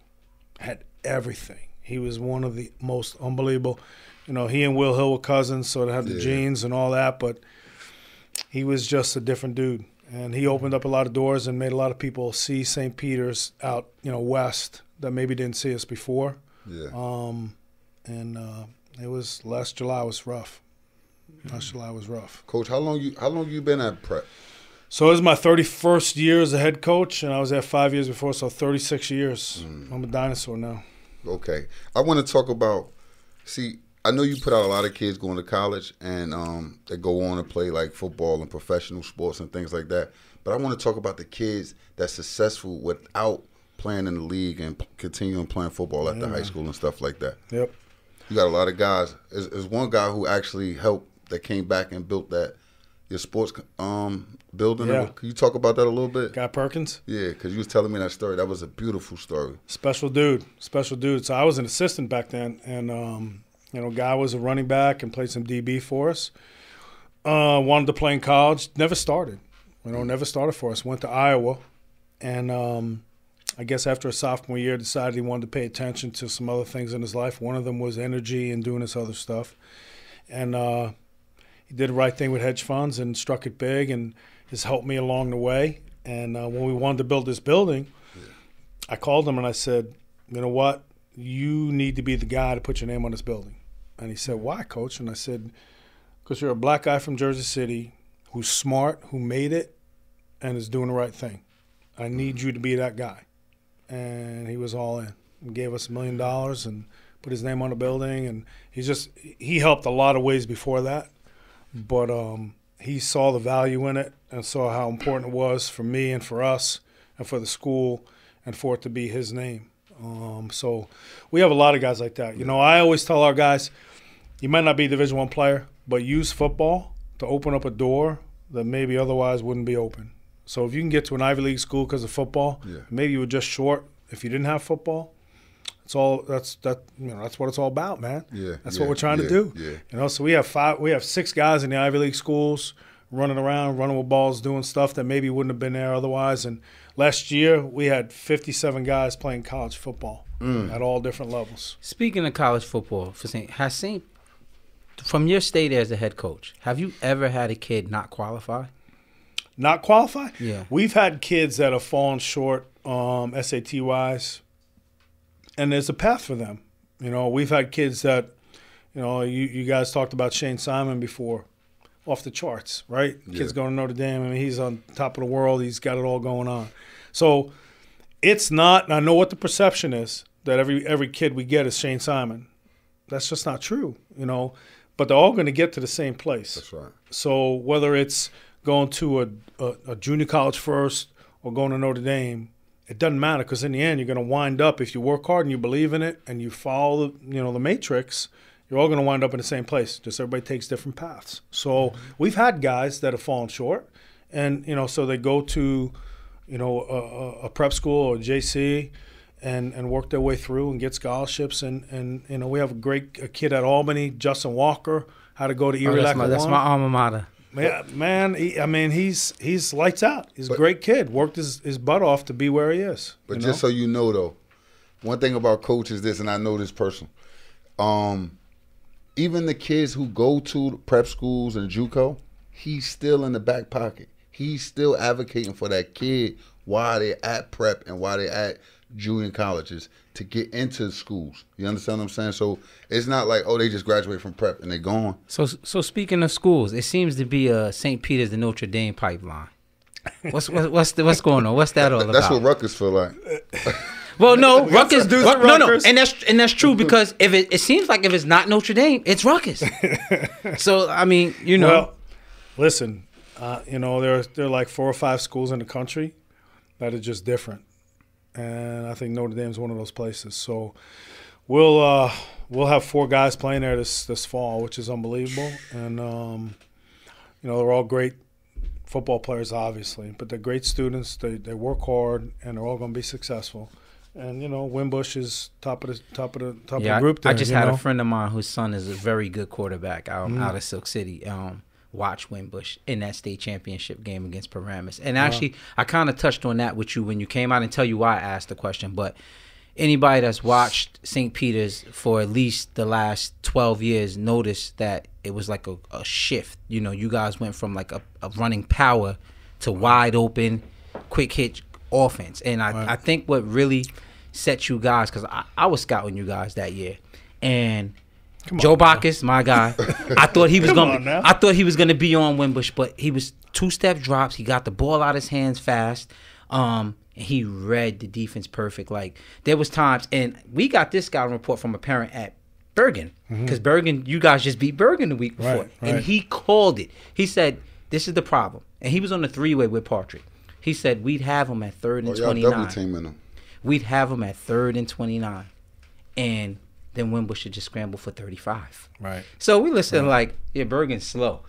Everything. He was one of the most unbelievable. You know, he and Will Hill were cousins, so they had the genes and all that, but he was just a different dude. And he opened up a lot of doors and made a lot of people see St. Peter's out, you know, west that maybe didn't see us before. Yeah. It was last July was rough. Last July was rough. Coach, how long you been at prep? So this is my 31st year as a head coach, and I was there 5 years before, so 36 years. I'm a dinosaur now. Okay. I want to talk about, I know you put out a lot of kids going to college and they go on and play like football and professional sports and things like that. But I want to talk about the kids that's successful without playing in the league and continuing playing football at the high school and stuff like that. Yep. You got a lot of guys. There's one guy who actually helped, that came back and built your sports building. Yeah. Can you talk about that a little bit? Guy Perkins? Yeah, because you was telling me that story. That was a beautiful story. Special dude. So I was an assistant back then, and you know, Guy was a running back and played some DB for us. Wanted to play in college. Never started. You know, never started for us. Went to Iowa, and I guess after a sophomore year, decided he wanted to pay attention to some other things in his life. One of them was energy and doing this other stuff, and he did the right thing with hedge funds and struck it big, and has helped me along the way. And when we wanted to build this building, I called him and I said, you know what? You need to be the guy to put your name on this building. And he said, why, Coach? And I said, because you're a black guy from Jersey City who's smart, who made it, and is doing the right thing. I need you to be that guy. And he was all in. He gave us $1 million and put his name on the building. And he helped a lot of ways before that. But he saw the value in it and saw how important it was for me and for us and for the school and for it to be his name. So we have a lot of guys like that. You know, I always tell our guys, you might not be a Division I player, but use football to open up a door that maybe otherwise wouldn't be open. So if you can get to an Ivy League school because of football, maybe you were just short if you didn't have football. That's what it's all about, man. That's what we're trying to do. You know, so we have 6 guys in the Ivy League schools running around, running with balls, doing stuff that maybe wouldn't have been there otherwise. And last year we had 57 guys playing college football at all different levels. Speaking of college football, from your state as a head coach, have you ever had a kid not qualify? Not qualify? Yeah. We've had kids that have fallen short SAT-wise. And there's a path for them. You know, we've had kids that, you know, you guys talked about Shane Simon before, off the charts, right? Kid's going to Notre Dame. I mean, he's on top of the world. He's got it all going on. So it's not, and I know what the perception is, that every kid we get is Shane Simon. That's just not true, you know. But they're all going to get to the same place. That's right. So whether it's going to a junior college first or going to Notre Dame, it doesn't matter, because in the end, you're going to wind up, if you work hard and you believe in it and you follow the matrix, you're all going to wind up in the same place. Just everybody takes different paths. So we've had guys that have fallen short, and so they go to a prep school or JC and work their way through and get scholarships. And we have a kid at Albany, Justin Walker, had to go to Erie Lackawanna. That's my alma mater. Yeah, man. He's lights out. He's a great kid. Worked his butt off to be where he is. But just so you know, though, one thing about Coach is this, and I know this personal. Even the kids who go to prep schools and JUCO, he's still in the back pocket. He's still advocating for that kid while they're at prep and while they're at junior colleges to get into schools. You understand what I'm saying? So it's not like, they just graduate from prep and they're gone. So speaking of schools, it seems to be St. Peter's the Notre Dame pipeline. What's going on? What's that all about? That's what Rutgers feel like. Well, no, Rutgers. No, and that's true because if it seems like if it's not Notre Dame, it's Rutgers. So I mean, Well, listen, there are like 4 or 5 schools in the country that are just different, and I think Notre Dame's one of those places. So we'll have 4 guys playing there this fall, which is unbelievable, and they're all great football players, obviously, but they're great students. They work hard, and they're all going to be successful. And Wimbush is top of the group there, I just had a friend of mine whose son is a very good quarterback out of Silk City. Watch Wimbush in that state championship game against Paramus. And actually, I kind of touched on that with you when you came out, and tell you why I asked the question. But anybody that's watched St. Peter's for at least the last 12 years noticed that it was like a shift. You guys went from like a running power to wide open, quick hit offense. And I think what really set you guys, because I was scouting you guys that year, and Joe Bacchus, my guy, I thought he was gonna be on Wimbush, but he was 2-step drops. He got the ball out of his hands fast. And he read the defense perfect. Like there was times, and we got this scouting report from a parent at Bergen, because Bergen, you guys just beat Bergen the week before, and he called it. He said, "This is the problem," and he was on the 3-way with Partridge. He said we'd have him at 3rd and 29. Y'all double teaming him. We'd have him at 3rd and 29, and then Wimbush should just scramble for 35. Right. So we listened like, Bergen's slow.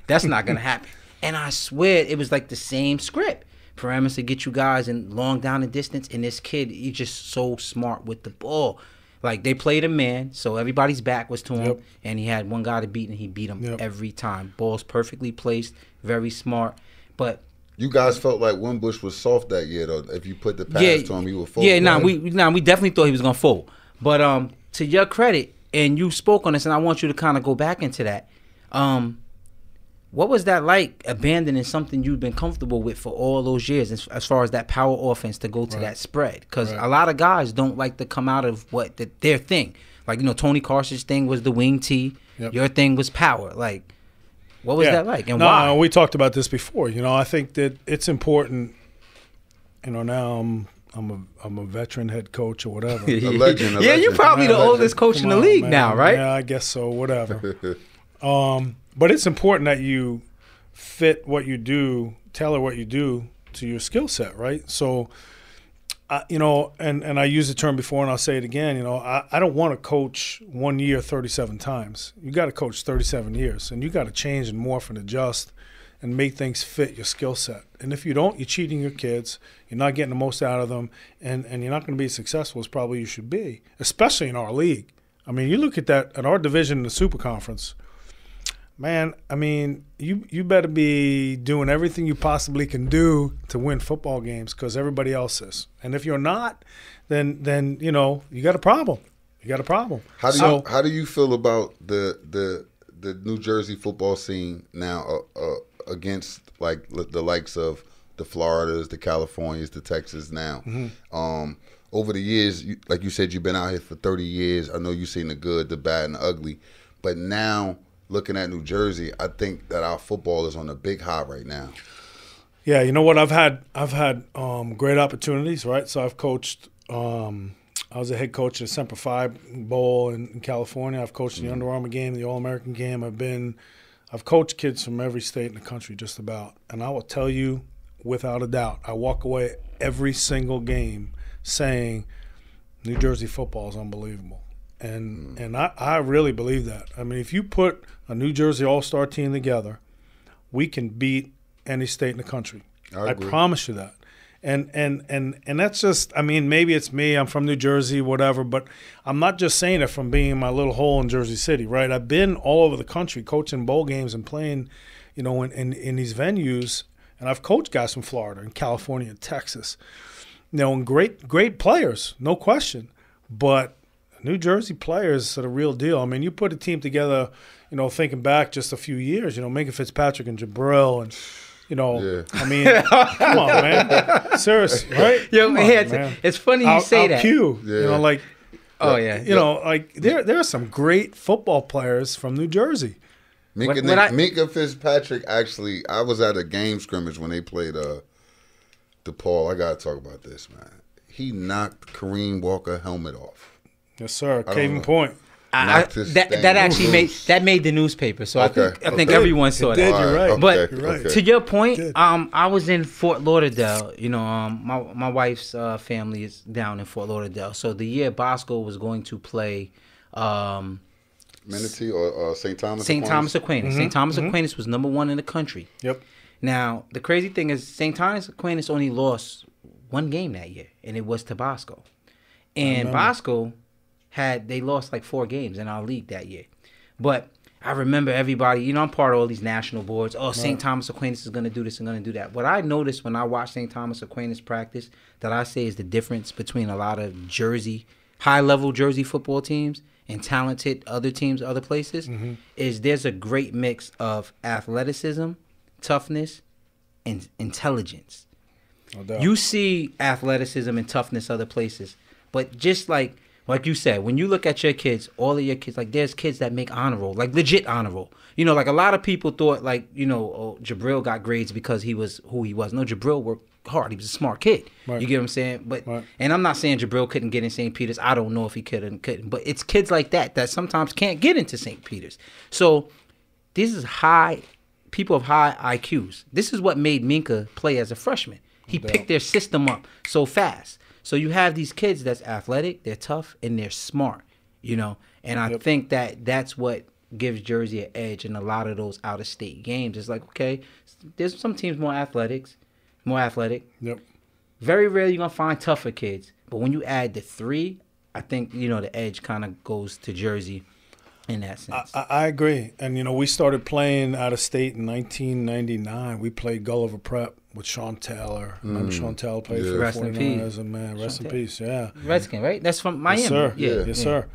That's not gonna happen. And I swear it was like the same script. Paramus to get you guys in long down and distance, and this kid, he's just so smart with the ball. Like they played a man, so everybody's back was to him, and he had one guy to beat, and he beat him every time. Balls perfectly placed, very smart, but. You guys felt like Wimbush was soft that year, though. If you put the pass to him, he would fold. Yeah, we definitely thought he was gonna fold. But to your credit, and you spoke on this, and I want you to kind of go back into that. What was that like, abandoning something you've been comfortable with for all those years, as far as that power offense to go to that spread? Because a lot of guys don't like to come out of their thing. Like Tony Carson's thing was the wing tee. Your thing was power. Like. What was that like, and why? No, we talked about this before. I think that it's important. Now I'm a veteran head coach or whatever. A legend. You're probably the oldest coach in the league now, right? Yeah, I guess so. Whatever. But it's important that you fit what you do, tailor what you do to your skill set, right? So, and I used the term before, and I'll say it again. I don't want to coach 1 year 37 times. You got to coach 37 years, and you got to change and morph and adjust and make things fit your skill set. And if you don't, you're cheating your kids. You're not getting the most out of them, and you're not going to be as successful as probably you should be, especially in our league. I mean, you look at that at our division in the Super Conference. Man, I mean, you better be doing everything you possibly can do to win football games, because everybody else is. And if you're not, then you got a problem. You got a problem. How do you feel about the New Jersey football scene now against like the likes of the Floridas, the Californias, the Texas now? Over the years, like you said, you've been out here for 30 years. I know you've seen the good, the bad, and the ugly, but now. Looking at New Jersey, I think that our football is on a big high right now. Yeah, you know what? I've had great opportunities, right? So I've coached. I was a head coach at the Semper Fi Bowl in California. I've coached the Under Armour game, the All-American game. I've coached kids from every state in the country, just about. And I will tell you, without a doubt, I walk away every single game saying, New Jersey football is unbelievable. And I really believe that. I mean, if you put a New Jersey All-Star team together, we can beat any state in the country. I promise you that. And that's just, I mean, maybe it's me. I'm from New Jersey, whatever, but I'm not just saying it from being in my little hole in Jersey City, right? I've been all over the country coaching bowl games and playing, you know, in these venues. And I've coached guys from Florida and California and Texas, you know, and great players, no question. But New Jersey players are the real deal. I mean, you put a team together, you know, thinking back just a few years, you know, Minka Fitzpatrick and Jabril and, you know, I mean, come on, man. Seriously, right? Yo, man, it's funny you say that. You know, like, you know, like there are some great football players from New Jersey. Minka Fitzpatrick, actually, I was at a game scrimmage when they played DePaul. I got to talk about this, man. He knocked Kareem Walker's helmet off. Yes, sir. Caven Point. That actually made the newspaper, so I think everyone saw that. You're right. But to your point, I was in Fort Lauderdale. You know, my wife's family is down in Fort Lauderdale. So the year Bosco was going to play, Manatee or St. Thomas. St. Thomas Aquinas. St. Thomas Aquinas was #1 in the country. Yep. Now the crazy thing is, St. Thomas Aquinas only lost one game that year, and it was to Bosco. And Bosco they lost like 4 games in our league that year. But I remember everybody, you know, I'm part of all these national boards. Oh, St. Thomas Aquinas is going to do this and going to do that. What I noticed when I watched St. Thomas Aquinas practice that I say is the difference between a lot of high-level Jersey football teams and talented other teams, other places, is there's a great mix of athleticism, toughness, and intelligence. No doubt. You see athleticism and toughness other places, but just like you said, when you look at your kids, all of your kids, like there's kids that make honor roll, like legit honor roll. You know, like a lot of people thought like, you know, Jabril got grades because he was who he was. No, Jabril worked hard. He was a smart kid. Right. You get what I'm saying? But and I'm not saying Jabril couldn't get in St. Peter's. I don't know if he could and couldn't. But it's kids like that sometimes can't get into St. Peter's. So this is people of high IQs. This is what made Minka play as a freshman. He picked their system up so fast. So you have these kids that's athletic, they're tough, and they're smart, you know. And I think that's what gives Jersey an edge in a lot of those out-of-state games. It's like, okay, there's some teams more athletic. Yep. Very rarely you're going to find tougher kids. But when you add the 3, I think, you know, the edge kind of goes to Jersey in that sense. I agree. And, you know, we started playing out-of-state in 1999. We played Gulliver Prep with Sean Taylor. Remember Sean Taylor played for the 49ers? And, man, rest in peace, Redskin, right? That's from Miami. Yes, sir. Yes, sir.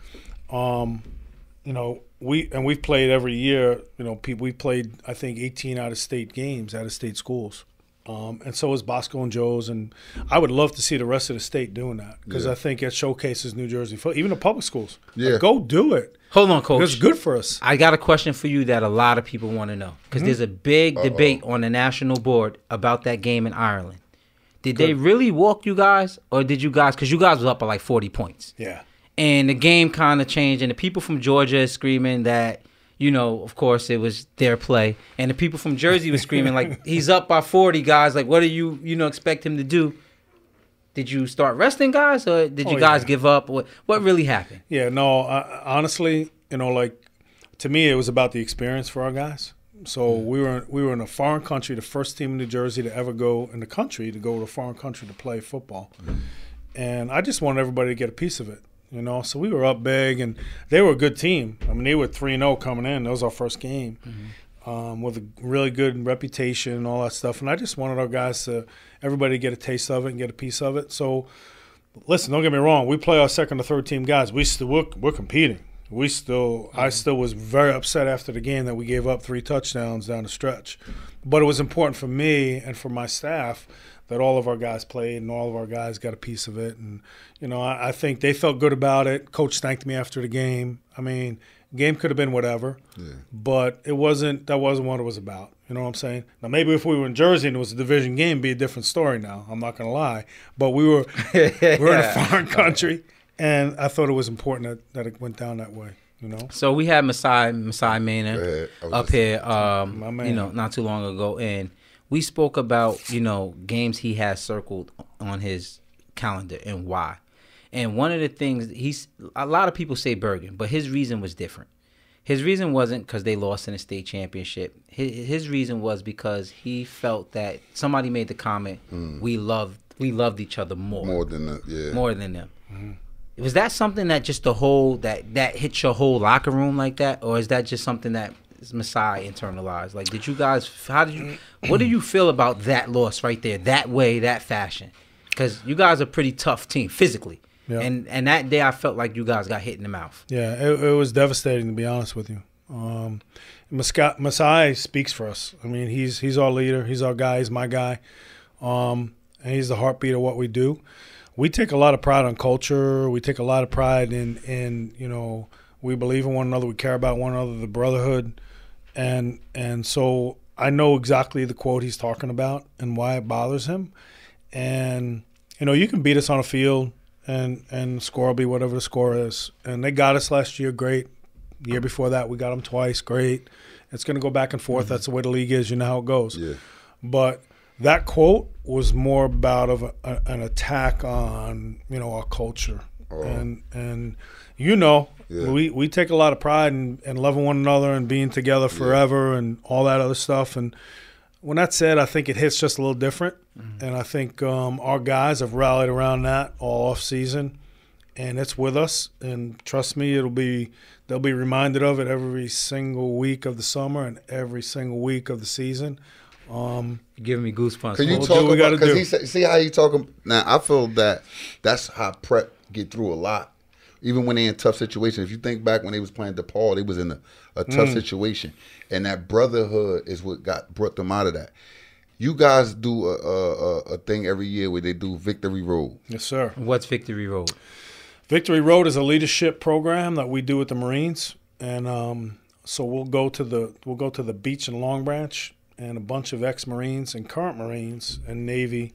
You know, we've played every year. You know, we played, I think, 18 out-of-state games, out-of-state schools. And so is Bosco and Joe's. And I would love to see the rest of the state doing that because I think it showcases New Jersey football, even the public schools. Yeah. Like, go do it. Hold on, Coach. It's good for us. I got a question for you that a lot of people want to know because there's a big debate on the national board about that game in Ireland. Did they really walk you guys or did you guys – because you guys was up by like 40 points. Yeah. And the game kind of changed and the people from Georgia is screaming that – you know, of course, it was their play. And the people from Jersey were screaming, like, he's up by 40, guys. Like, what do you expect him to do? Did you start resting guys or did you guys give up? What really happened? Yeah, no, honestly, you know, like, to me, it was about the experience for our guys. So we were in a foreign country, the first team in New Jersey to ever go in the country, to go to a foreign country to play football. And I just wanted everybody to get a piece of it. You know, so we were up big, and they were a good team. I mean, they were 3-0 coming in. That was our first game with a really good reputation and all that stuff. And I just wanted our guys everybody to get a taste of it and get a piece of it. So, listen, don't get me wrong. We play our second or third team guys. We're competing. I still was very upset after the game that we gave up 3 touchdowns down the stretch. But it was important for me and for my staff that all of our guys played and all of our guys got a piece of it. And, you know, I think they felt good about it. Coach thanked me after the game. I mean, game could have been whatever, but that wasn't what it was about. You know what I'm saying? Now, maybe if we were in Jersey and it was a division game, it'd be a different story now. I'm not going to lie. But we were in a foreign country, and I thought it was important that it went down that way. You know? So we had Masai Maynard up here, you know, not too long ago, and we spoke about, you know, games he has circled on his calendar and why. And one of the things, a lot of people say Bergen, but his reason was different. His reason wasn't because they lost in a state championship. His reason was because he felt that somebody made the comment, we loved we loved each other more than them. Mm-hmm. Was that something that just the whole that hit your whole locker room like that, or is that just something that Masai internalized? Like, did you guys? What do you feel about that loss right there? That way, that fashion, because you guys are a pretty tough team physically, and that day I felt like you guys got hit in the mouth. Yeah, it was devastating, to be honest with you. Masai speaks for us. I mean, he's our leader. He's our guy. He's my guy, and he's the heartbeat of what we do. We take a lot of pride on culture. We take a lot of pride in we believe in one another. We care about one another, the brotherhood. And so I know exactly the quote he's talking about and why it bothers him. And, you can beat us on a field and the score will be whatever the score is. And they got us last year, great. The year before that, we got them twice, great. It's going to go back and forth. Mm-hmm. That's the way the league is. You know how it goes. Yeah. But that quote was more about an attack on, our culture. Oh. And we take a lot of pride in loving one another and being together forever and all that other stuff. And when that's said, I think it hits just a little different. Mm-hmm. And I think our guys have rallied around that all off season, and it's with us. And trust me, they'll be reminded of it every single week of the summer and every single week of the season. You're giving me goosebumps. Can you talk about, because see how he talking now? I feel that's how prep get through a lot. Even when they're in tough situations. If you think back when they was playing DePaul, they was in a tough situation. And that brotherhood is what brought them out of that. You guys do a thing every year where they do Victory Road. Yes, sir. What's Victory Road? Victory Road is a leadership program that we do with the Marines. And so we'll go to the beach in Long Branch, and a bunch of ex-Marines and current Marines and Navy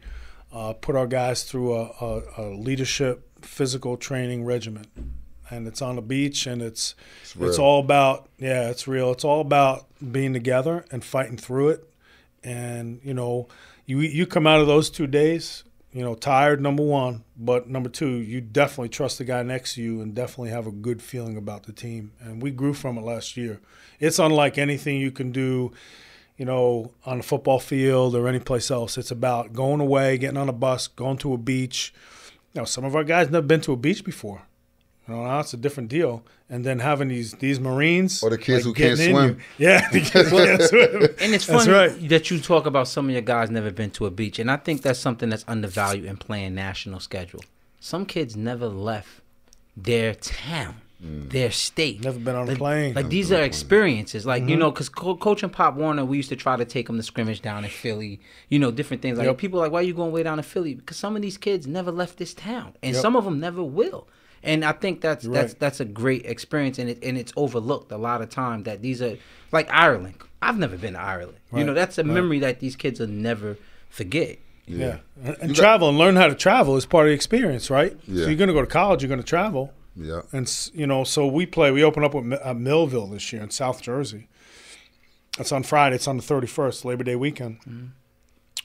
put our guys through a leadership physical training regimen, and it's on the beach, and it's all about it's real. It's all about being together and fighting through it. And you come out of those 2 days, tired, number one, but number two, you definitely trust the guy next to you and definitely have a good feeling about the team. And we grew from it last year. It's unlike anything you can do, on a football field or any place else. It's about going away, getting on a bus, going to a beach. Some of our guys never been to a beach before. Now it's a different deal. And then having these Marines. Or the kids who can't swim. Yeah, the kids who can't swim. And it's funny that you talk about some of your guys never been to a beach. And I think that's something that's undervalued in playing national schedule. Some kids never left their town. Their state. Never been on a plane. Like these are experiences. Like, because coaching Pop Warner, we used to try to take him to scrimmage down in Philly. Different things. Like people are like, why are you going way down to Philly? Because some of these kids never left this town. And some of them never will. And I think that's a great experience, and it's overlooked a lot of time that these are like Ireland. I've never been to Ireland. Right. That's a memory that these kids will never forget. Yeah. And travel and learn how to travel is part of the experience, right? Yeah. So you're going to go to college, you're going to travel. Yeah. And, so we open up at Millville this year in South Jersey. It's on Friday. It's on the 31st, Labor Day weekend. Mm-hmm.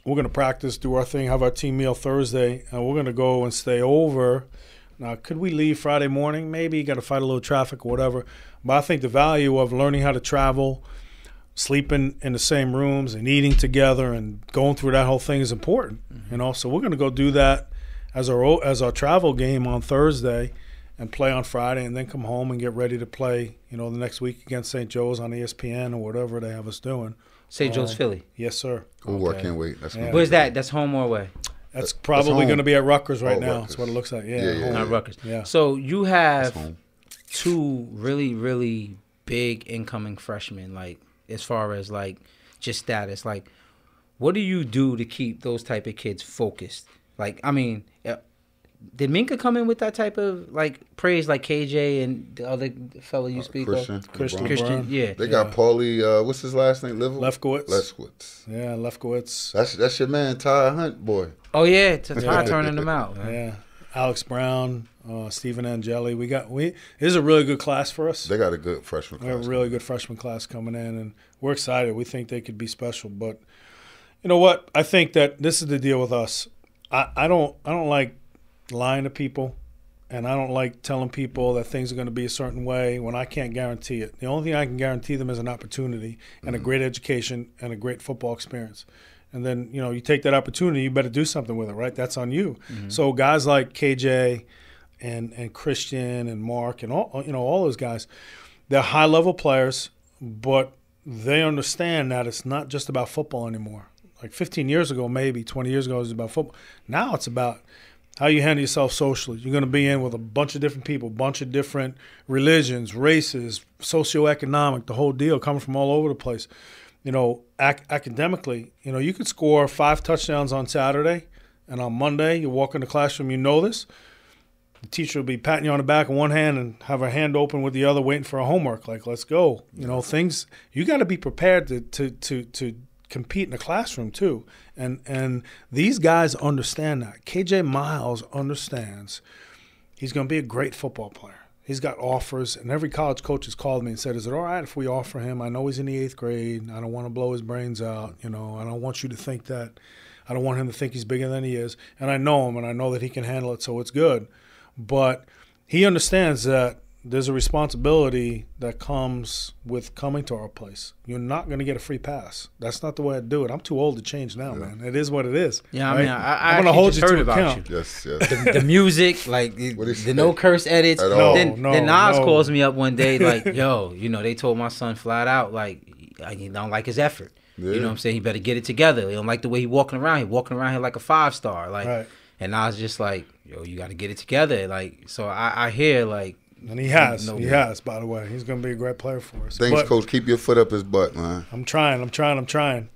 We're going to practice, do our thing, have our team meal Thursday, and we're going to go and stay over. Now, could we leave Friday morning? Maybe you got to fight a little traffic or whatever. But I think the value of learning how to travel, sleeping in the same rooms and eating together and going through that whole thing is important. Mm-hmm. So we're going to go do that as our travel game on Thursday and play on Friday, and then come home and get ready to play, the next week against St. Joe's on ESPN or whatever they have us doing. St. Joe's, Philly? Yes, sir. Oh, okay. I can't wait. Where's that? That's home or away? That's probably going to be at Rutgers now. Rutgers. That's what it looks like. Yeah. Not Rutgers. Yeah. So you have two really, really big incoming freshmen, like as far as like just status. Like, what do you do to keep those type of kids focused? Like, I mean, did Minka come in with that type of like praise, like KJ and the other fellow you speak of? Christian, yeah. They got Paulie. What's his last name? Lefkowitz. Yeah, Lefkowitz. That's your man, Ty Hunt, boy. Oh yeah, Ty turning them out. Man. Yeah, Alex Brown, Stephen Angeli. This is a really good class for us. They got a good freshman class. We have a really good freshman class coming in, and we're excited. We think they could be special, but you know what? I think that this is the deal with us. I don't like lying to people, and I don't like telling people that things are going to be a certain way when I can't guarantee it. The only thing I can guarantee them is an opportunity and a great education and a great football experience. and then you take that opportunity, you better do something with it, right? That's on you. So guys like KJ and Christian and Mark and all those guys, they're high level players, but they understand that it's not just about football anymore. Like 15 years ago, maybe 20 years ago, it was about football. Now it's about how you handle yourself socially. You're going to be in with a bunch of different people, a bunch of different religions, races, socioeconomic, the whole deal, coming from all over the place. Academically, you could score 5 touchdowns on Saturday, and on Monday you walk in the classroom, this. The teacher will be patting you on the back with one hand and have her hand open with the other, waiting for a homework. Like, let's go. Things you got to be prepared to compete in the classroom too. And these guys understand that. KJ Miles understands he's going to be a great football player. He's got offers, and every college coach has called me and said, is it all right if we offer him? I know he's in the 8th grade. I don't want to blow his brains out. I don't want you to think that. I don't want him to think he's bigger than he is. And I know him, and I know that he can handle it, so it's good. But he understands that there's a responsibility that comes with coming to our place. You're not going to get a free pass. That's not the way I do it. I'm too old to change now, man. It is what it is. Yeah, right? I mean, I I'm going to hold you to account. Yes. The music, like the no curse edits. Then Nas calls me up one day, like, yo, they told my son flat out, like, he don't like his effort. Yeah. You know what I'm saying? He better get it together. He don't like the way he walking around. He walking around here like a 5-star. Like, right. And I was just like, yo, you got to get it together. Like, so I hear, like. And he has, by the way. He's going to be a great player for us. Thanks, Coach. Keep your foot up his butt, man. I'm trying.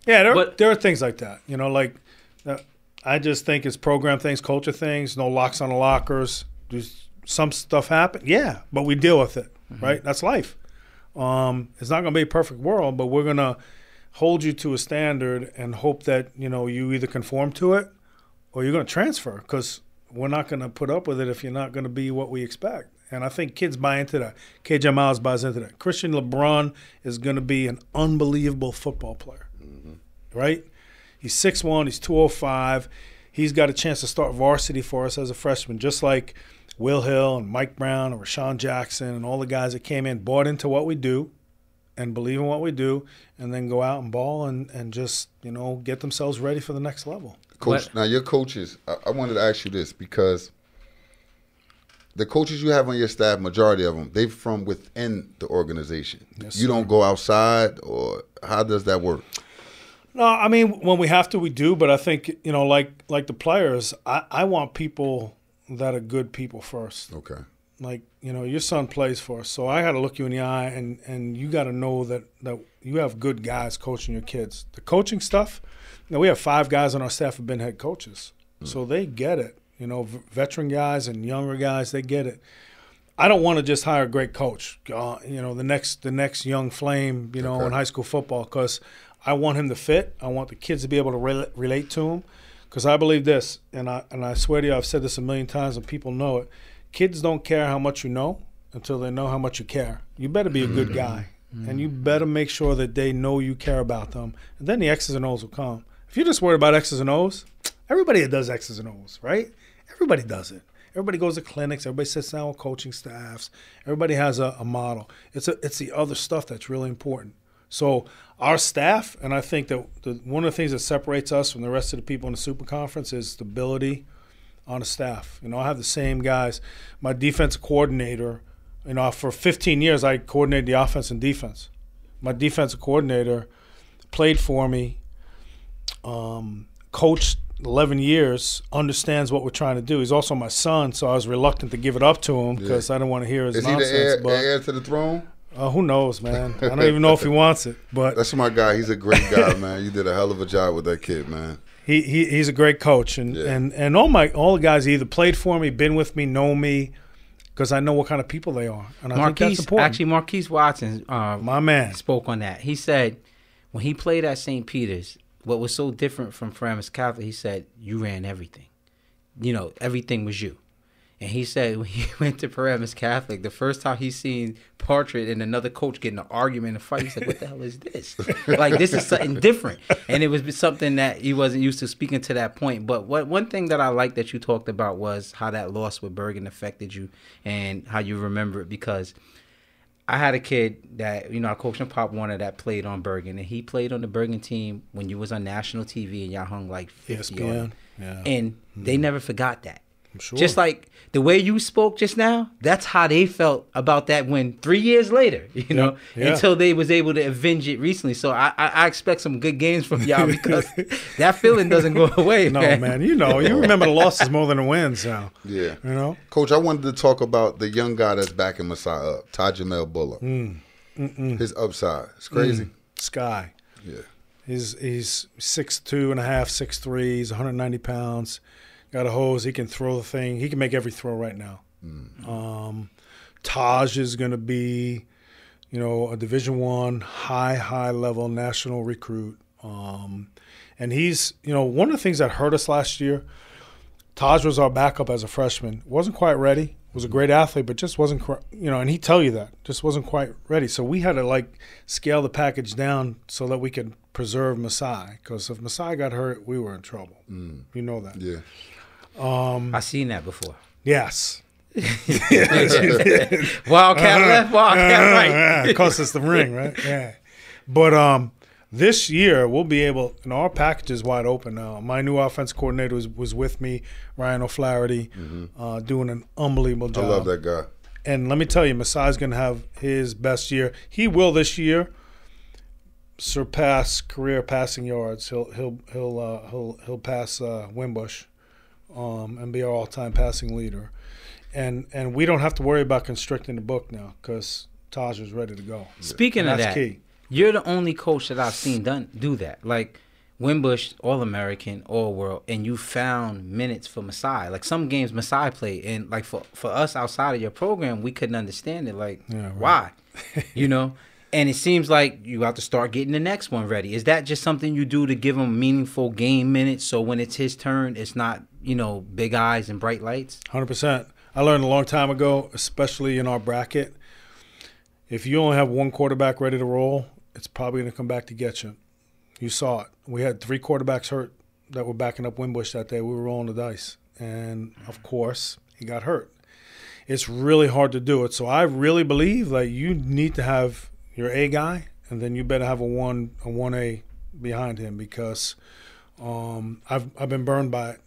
Yeah, there are things like that. I just think it's program things, culture things, no locks on the lockers. There's some stuff happen. Yeah, but we deal with it, right? That's life. It's not going to be a perfect world, but we're going to hold you to a standard and hope that, you either conform to it or you're going to transfer, because we're not going to put up with it if you're not going to be what we expect. And I think kids buy into that. KJ Miles buys into that. Christian LeBron is going to be an unbelievable football player, right? He's 6'1", he's 205. He's got a chance to start varsity for us as a freshman, just like Will Hill and Mike Brown and Rashawn Jackson and all the guys that came in, bought into what we do and believe in what we do, and then go out and ball and just, get themselves ready for the next level. Coach, now your coaches, I wanted to ask you this, because the coaches you have on your staff, majority of them, they're from within the organization. Yes, you don't go outside, or how does that work? No, I mean, when we have to, we do. But I think, like the players, I want people that are good people first. Okay. Like, your son plays for us, so I got to look you in the eye, and you got to know that you have good guys coaching your kids. The coaching stuff, we have 5 guys on our staff who've been head coaches, so they get it. Veteran guys and younger guys, they get it. I don't want to just hire a great coach, the next young flame, in high school football, because I want him to fit. I want the kids to be able to relate to him, because I believe this, and I swear to you, I've said this a million times and people know it. Kids don't care how much you know until they know how much you care. You better be a good guy, and you better make sure that they know you care about them, and then the X's and O's will come. If you're just worried about X's and O's, everybody does X's and O's, right? Everybody does it. Everybody goes to clinics. Everybody sits down with coaching staffs. Everybody has a model. It's the other stuff that's really important. So our staff, and I think that one of the things that separates us from the rest of the people in the Super Conference is stability on the staff. I have the same guys. My defensive coordinator, for 15 years I coordinated the offense and defense. My defensive coordinator played for me, coached 11 years, understands what we're trying to do. He's also my son, so I was reluctant to give it up to him because I didn't want to hear his nonsense. Is he the heir to the throne? Who knows, man? I don't even know if he wants it. But that's my guy. He's a great guy, man. You did a hell of a job with that kid, man. He's a great coach, and all the guys either played for me, been with me, know me, because I know what kind of people they are, and I think that's important. Actually, Marquise Watson, my man, spoke on that. He said when he played at St. Peter's, what was so different from Paramus Catholic, he said, you ran everything. Everything was you. And he said when he went to Paramus Catholic, the first time he seen Partridge and another coach getting an argument and fight, he said, what the hell is this? Like, this is something different. And it was something that he wasn't used to, speaking to that point. But one thing that I liked that you talked about was how that loss with Bergen affected you and how you remember it, because I had a kid that, I coached in Pop Warner that played on Bergen, and he played on the Bergen team when you was on national TV and y'all hung like 50 on him. Yeah. And they never forgot that. I'm sure. Just like the way you spoke just now, that's how they felt about that when 3 years later, until they was able to avenge it recently. So I expect some good games from y'all because that feeling doesn't go away, man. You remember the losses more than the wins now. Yeah. Coach, I wanted to talk about the young guy that's backing Masai up, Tajamel Buller. His upside. It's crazy. Sky. Yeah. He's 6'2.5", 6'3", he's 190 pounds. Got a hose. He can throw the thing. He can make every throw right now. Taj is going to be, a Division I, high level national recruit. And he's, one of the things that hurt us last year, Taj was our backup as a freshman. Wasn't quite ready. Was a great athlete, but just wasn't, and he'd tell you that. Just wasn't quite ready. So we had to, scale the package down so that we could preserve Masai. Because if Masai got hurt, we were in trouble. You know that. Yeah. I seen that before. Yes. Wildcat left, Wildcat right. It cost us the ring, right? Yeah. But this year we'll be able. Our package is wide open now. My new offense coordinator was with me, Ryan O'Flaherty, doing an unbelievable job. I love that guy. And let me tell you, Masai's going to have his best year. He will this year surpass career passing yards. He'll pass Wimbush. And be our all-time passing leader. And we don't have to worry about constricting the book now because Taj is ready to go. Speaking of that, key. You're the only coach that I've seen do that. Like Wimbush, All-American, All-World, and you found minutes for Masai. Like some games Masai played, and like for us outside of your program, we couldn't understand it. Like, why? And it seems like you have to start getting the next one ready. Is that just something you do to give him meaningful game minutes so when it's his turn, it's not, big eyes and bright lights? 100%. I learned a long time ago, especially in our bracket, if you only have one quarterback ready to roll, it's probably going to come back to get you. You saw it. We had 3 quarterbacks hurt that were backing up Wimbush that day. We were rolling the dice. And, of course, he got hurt. It's really hard to do it. So I really believe you need to have your A guy, and then you better have a 1A behind him because I've been burned by it,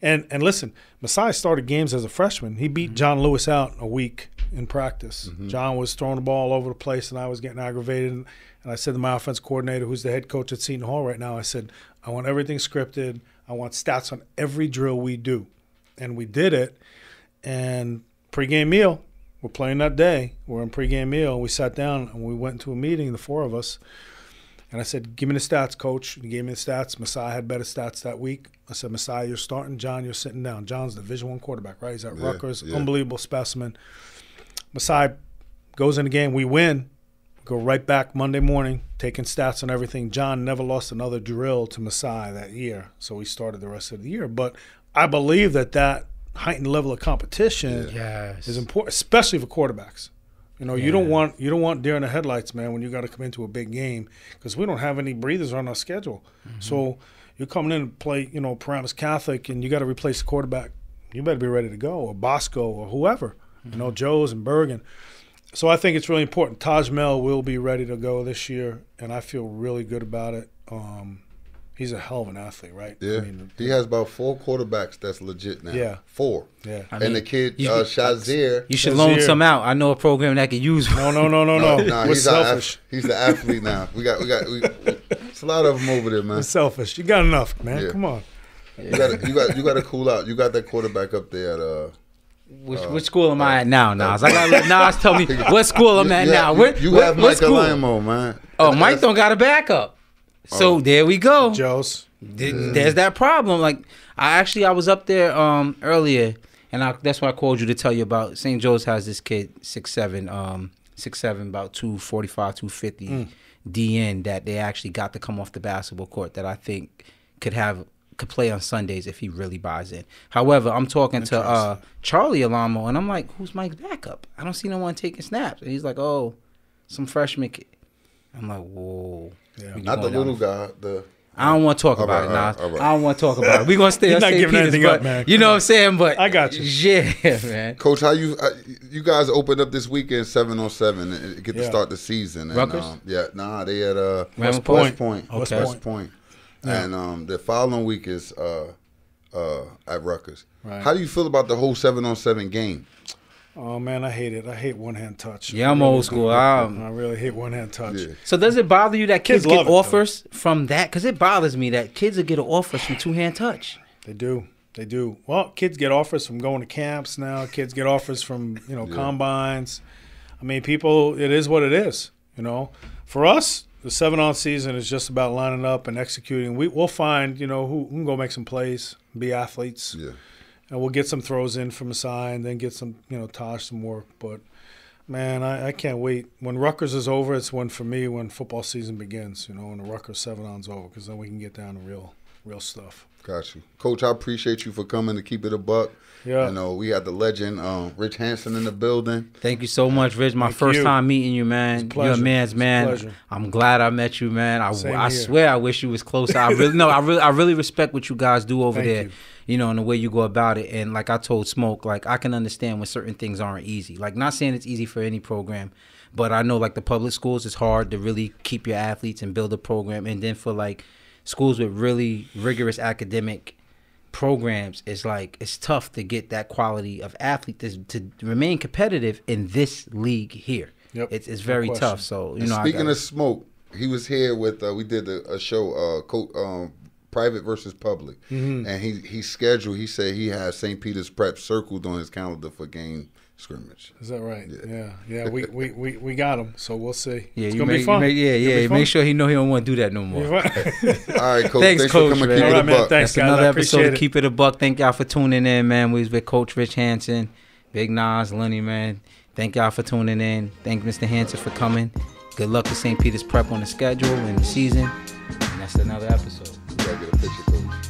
And listen, Masai started games as a freshman. He beat John Lewis out a week in practice. John was throwing the ball all over the place, and I was getting aggravated. And I said to my offense coordinator, who's the head coach at Seton Hall right now, I said, I want everything scripted. I want stats on every drill we do. And we did it. And pregame meal. We're playing that day. We're in pregame meal. And we sat down and we went into a meeting, the 4 of us. And I said, give me the stats, coach. He gave me the stats. Masai had better stats that week. I said, Masai, you're starting. John, you're sitting down. John's the Division I quarterback, right? He's at Rutgers. Unbelievable specimen. Masai goes in the game. We win. Go right back Monday morning, taking stats on everything. John never lost another drill to Masai that year. So he started the rest of the year. But I believe that heightened level of competition is important, especially for quarterbacks. You don't want deer in the headlights, man, when you got to come into a big game because we don't have any breathers on our schedule. So you're coming in to play, Paramus Catholic, and you got to replace the quarterback. You better be ready to go, or Bosco, or whoever, Joe's and Bergen. So I think it's really important. Taj Mel will be ready to go this year, and I feel really good about it. He's a hell of an athlete, right? Yeah. He has about 4 quarterbacks that's legit now. Yeah. 4. Yeah. And the kid, Shazir. You should loan some out. I know a program that could use one. No. We're he's selfish. He's the athlete now. It's a lot of them over there, man. We're selfish. You got enough, man. Yeah. Come on. You got to cool out. You got that quarterback up there at Which school am I at now, Nas? I gotta let Nas tell me what school I'm at now. You have Mike Alamo, man. Oh, Mike don't got a backup. So there we go. Joe's. There's that problem. Like I was up there earlier, and that's why I called you to tell you about. St. Joe's has this kid 6'7", about 245, 250 DN that they actually got to come off the basketball court that I think could play on Sundays if he really buys in. However, I'm talking to Charlie Alamo, and I'm like, who's Mike's backup? I don't see no one taking snaps. And he's like, oh, some freshman kid. I'm like, whoa. Yeah. Not the little guy. I don't want to talk about it, Nas. I don't want to talk about it. We're going to stay on St. Peter's, up, man. You know what I'm saying? But I got you. Yeah, man. Coach, how you guys opened up this weekend 7-on-7 and get to start the season. And, Rutgers? They at West Point. Okay. West Point. Yeah. And the following week is at Rutgers. Right. How do you feel about the whole 7-on-7 game? Oh, man, I hate it. I hate one-hand touch. Yeah, I'm old school. I really hate one-hand touch. Yeah. So does it bother you that kids get offers from that? Because it bothers me that kids will get offers from two-hand touch. They do. Well, kids get offers from going to camps now. Kids get offers from, combines. I mean, people, it is what it is, For us, the 7-on season is just about lining up and executing. We'll find, who can go make some plays, be athletes. Yeah. And we'll get some throws in from the side, then get some, Tosh some work. But, man, I can't wait. When Rutgers is over, it's when football season begins, when the Rutgers 7-on's over, because then we can get down to real stuff. Got you. Coach, I appreciate you for coming to keep it a buck. Yeah. We had the legend, Rich Hansen, in the building. Thank you so much, Rich. My first time meeting you, man. You're a man's man. I'm glad I met you, man. I swear I wish you was closer. I really respect what you guys do over there. And the way you go about it. And like I told Smoke, like I can understand when certain things aren't easy. Like not saying it's easy for any program, but I know like the public schools, it's hard to really keep your athletes and build a program. And then for like schools with really rigorous academic programs, it's tough to get that quality of athlete to remain competitive in this league here. Yep. It's very tough. So, speaking of Smoke, he was here with, we did a show, private versus public, and he said he has St. Peter's Prep circled on his calendar for game scrimmage. Is that right? Yeah. We got him, so we'll see. Yeah, it's gonna be fun. Make sure he know he don't want to do that no more. All right, Coach. Thanks Coach, for coming. Keep it a buck. Thanks, That's another episode of Keep It a Buck. Thank y'all for tuning in, man. We was with Coach Rich Hansen, Big Nas, Lenny, man. Thank y'all for tuning in. Thank Mr. Hansen for coming. Good luck to St. Peter's Prep on the schedule and the season. And that's another episode. You gotta get a picture, Coach.